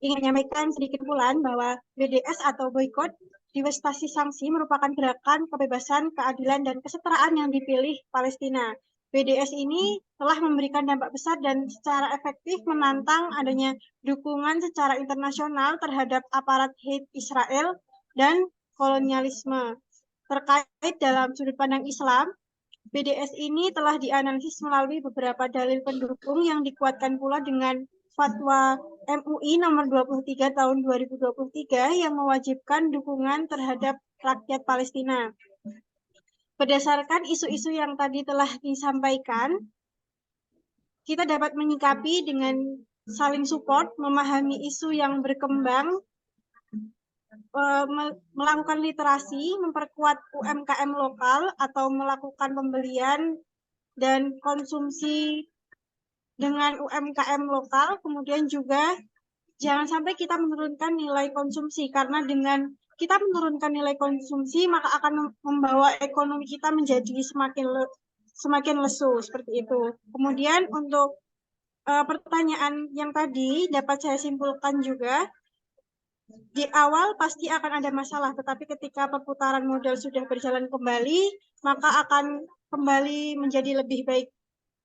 ingin menyampaikan sedikit bulan bahwa BDS atau boykot divestasi sanksi merupakan gerakan kebebasan, keadilan, dan kesetaraan yang dipilih Palestina. BDS ini telah memberikan dampak besar dan secara efektif menantang adanya dukungan secara internasional terhadap aparat hate Israel dan kolonialisme. Terkait dalam sudut pandang Islam, BDS ini telah dianalisis melalui beberapa dalil pendukung yang dikuatkan pula dengan Fatwa MUI nomor 23 tahun 2023 yang mewajibkan dukungan terhadap rakyat Palestina. Berdasarkan isu-isu yang tadi telah disampaikan, kita dapat menyikapi dengan saling support, memahami isu yang berkembang, melakukan literasi, memperkuat UMKM lokal, atau melakukan pembelian dan konsumsi dengan UMKM lokal, kemudian juga jangan sampai kita menurunkan nilai konsumsi, karena dengan kita menurunkan nilai konsumsi maka akan membawa ekonomi kita menjadi semakin lesu seperti itu. Kemudian untuk pertanyaan yang tadi dapat saya simpulkan juga, di awal pasti akan ada masalah, tetapi ketika perputaran modal sudah berjalan kembali, maka akan kembali menjadi lebih baik.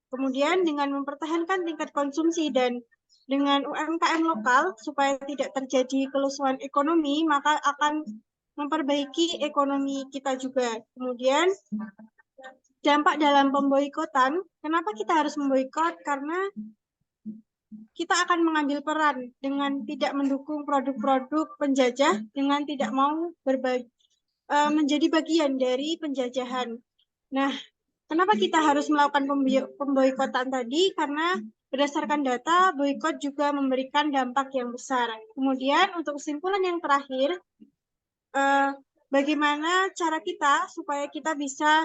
Kemudian dengan mempertahankan tingkat konsumsi dan dengan UMKM lokal supaya tidak terjadi kelusuan ekonomi, maka akan memperbaiki ekonomi kita juga. Kemudian dampak dalam pemboikotan, kenapa kita harus memboikot? Karena kita akan mengambil peran dengan tidak mendukung produk-produk penjajah, dengan tidak mau menjadi bagian dari penjajahan. Nah, kenapa kita harus melakukan pemboikotan tadi? Karena berdasarkan data, boikot juga memberikan dampak yang besar. Kemudian untuk kesimpulan yang terakhir, bagaimana cara kita supaya kita bisa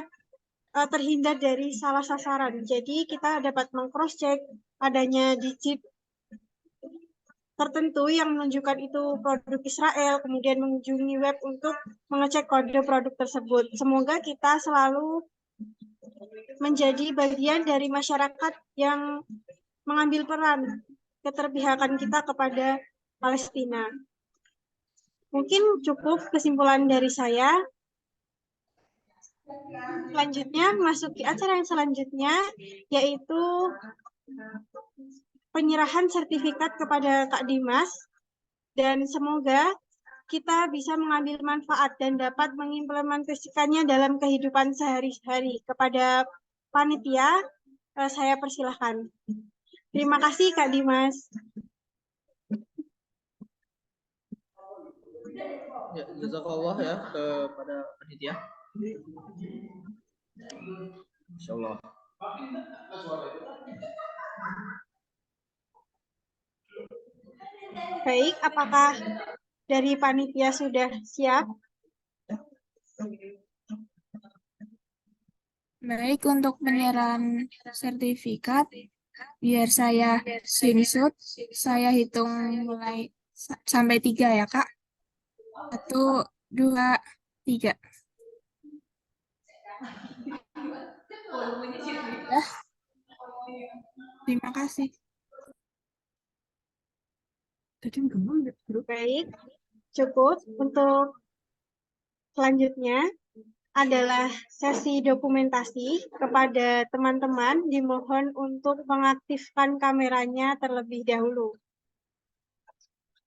terhindar dari salah sasaran. Jadi kita dapat meng-cross-check adanya digit tertentu yang menunjukkan itu produk Israel, kemudian mengunjungi web untuk mengecek kode produk tersebut. Semoga kita selalu menjadi bagian dari masyarakat yang mengambil peran keterpihakan kita kepada Palestina. Mungkin cukup kesimpulan dari saya. Selanjutnya, memasuki acara yang selanjutnya, yaitu penyerahan sertifikat kepada Kak Dimas, dan semoga kita bisa mengambil manfaat dan dapat mengimplementasikannya dalam kehidupan sehari-hari. Kepada panitia, saya persilahkan. Terima kasih Kak Dimas. Ya, jazakallah ya kepada panitia. Insyaallah. Baik, apakah dari panitia sudah siap? Baik, untuk penyerahan sertifikat, biar saya screenshot, saya hitung mulai sampai 3 ya, Kak. 1, 2, 3. Ya. Terima kasih. Baik, cukup. Untuk selanjutnya adalah sesi dokumentasi. Kepada teman-teman dimohon untuk mengaktifkan kameranya terlebih dahulu.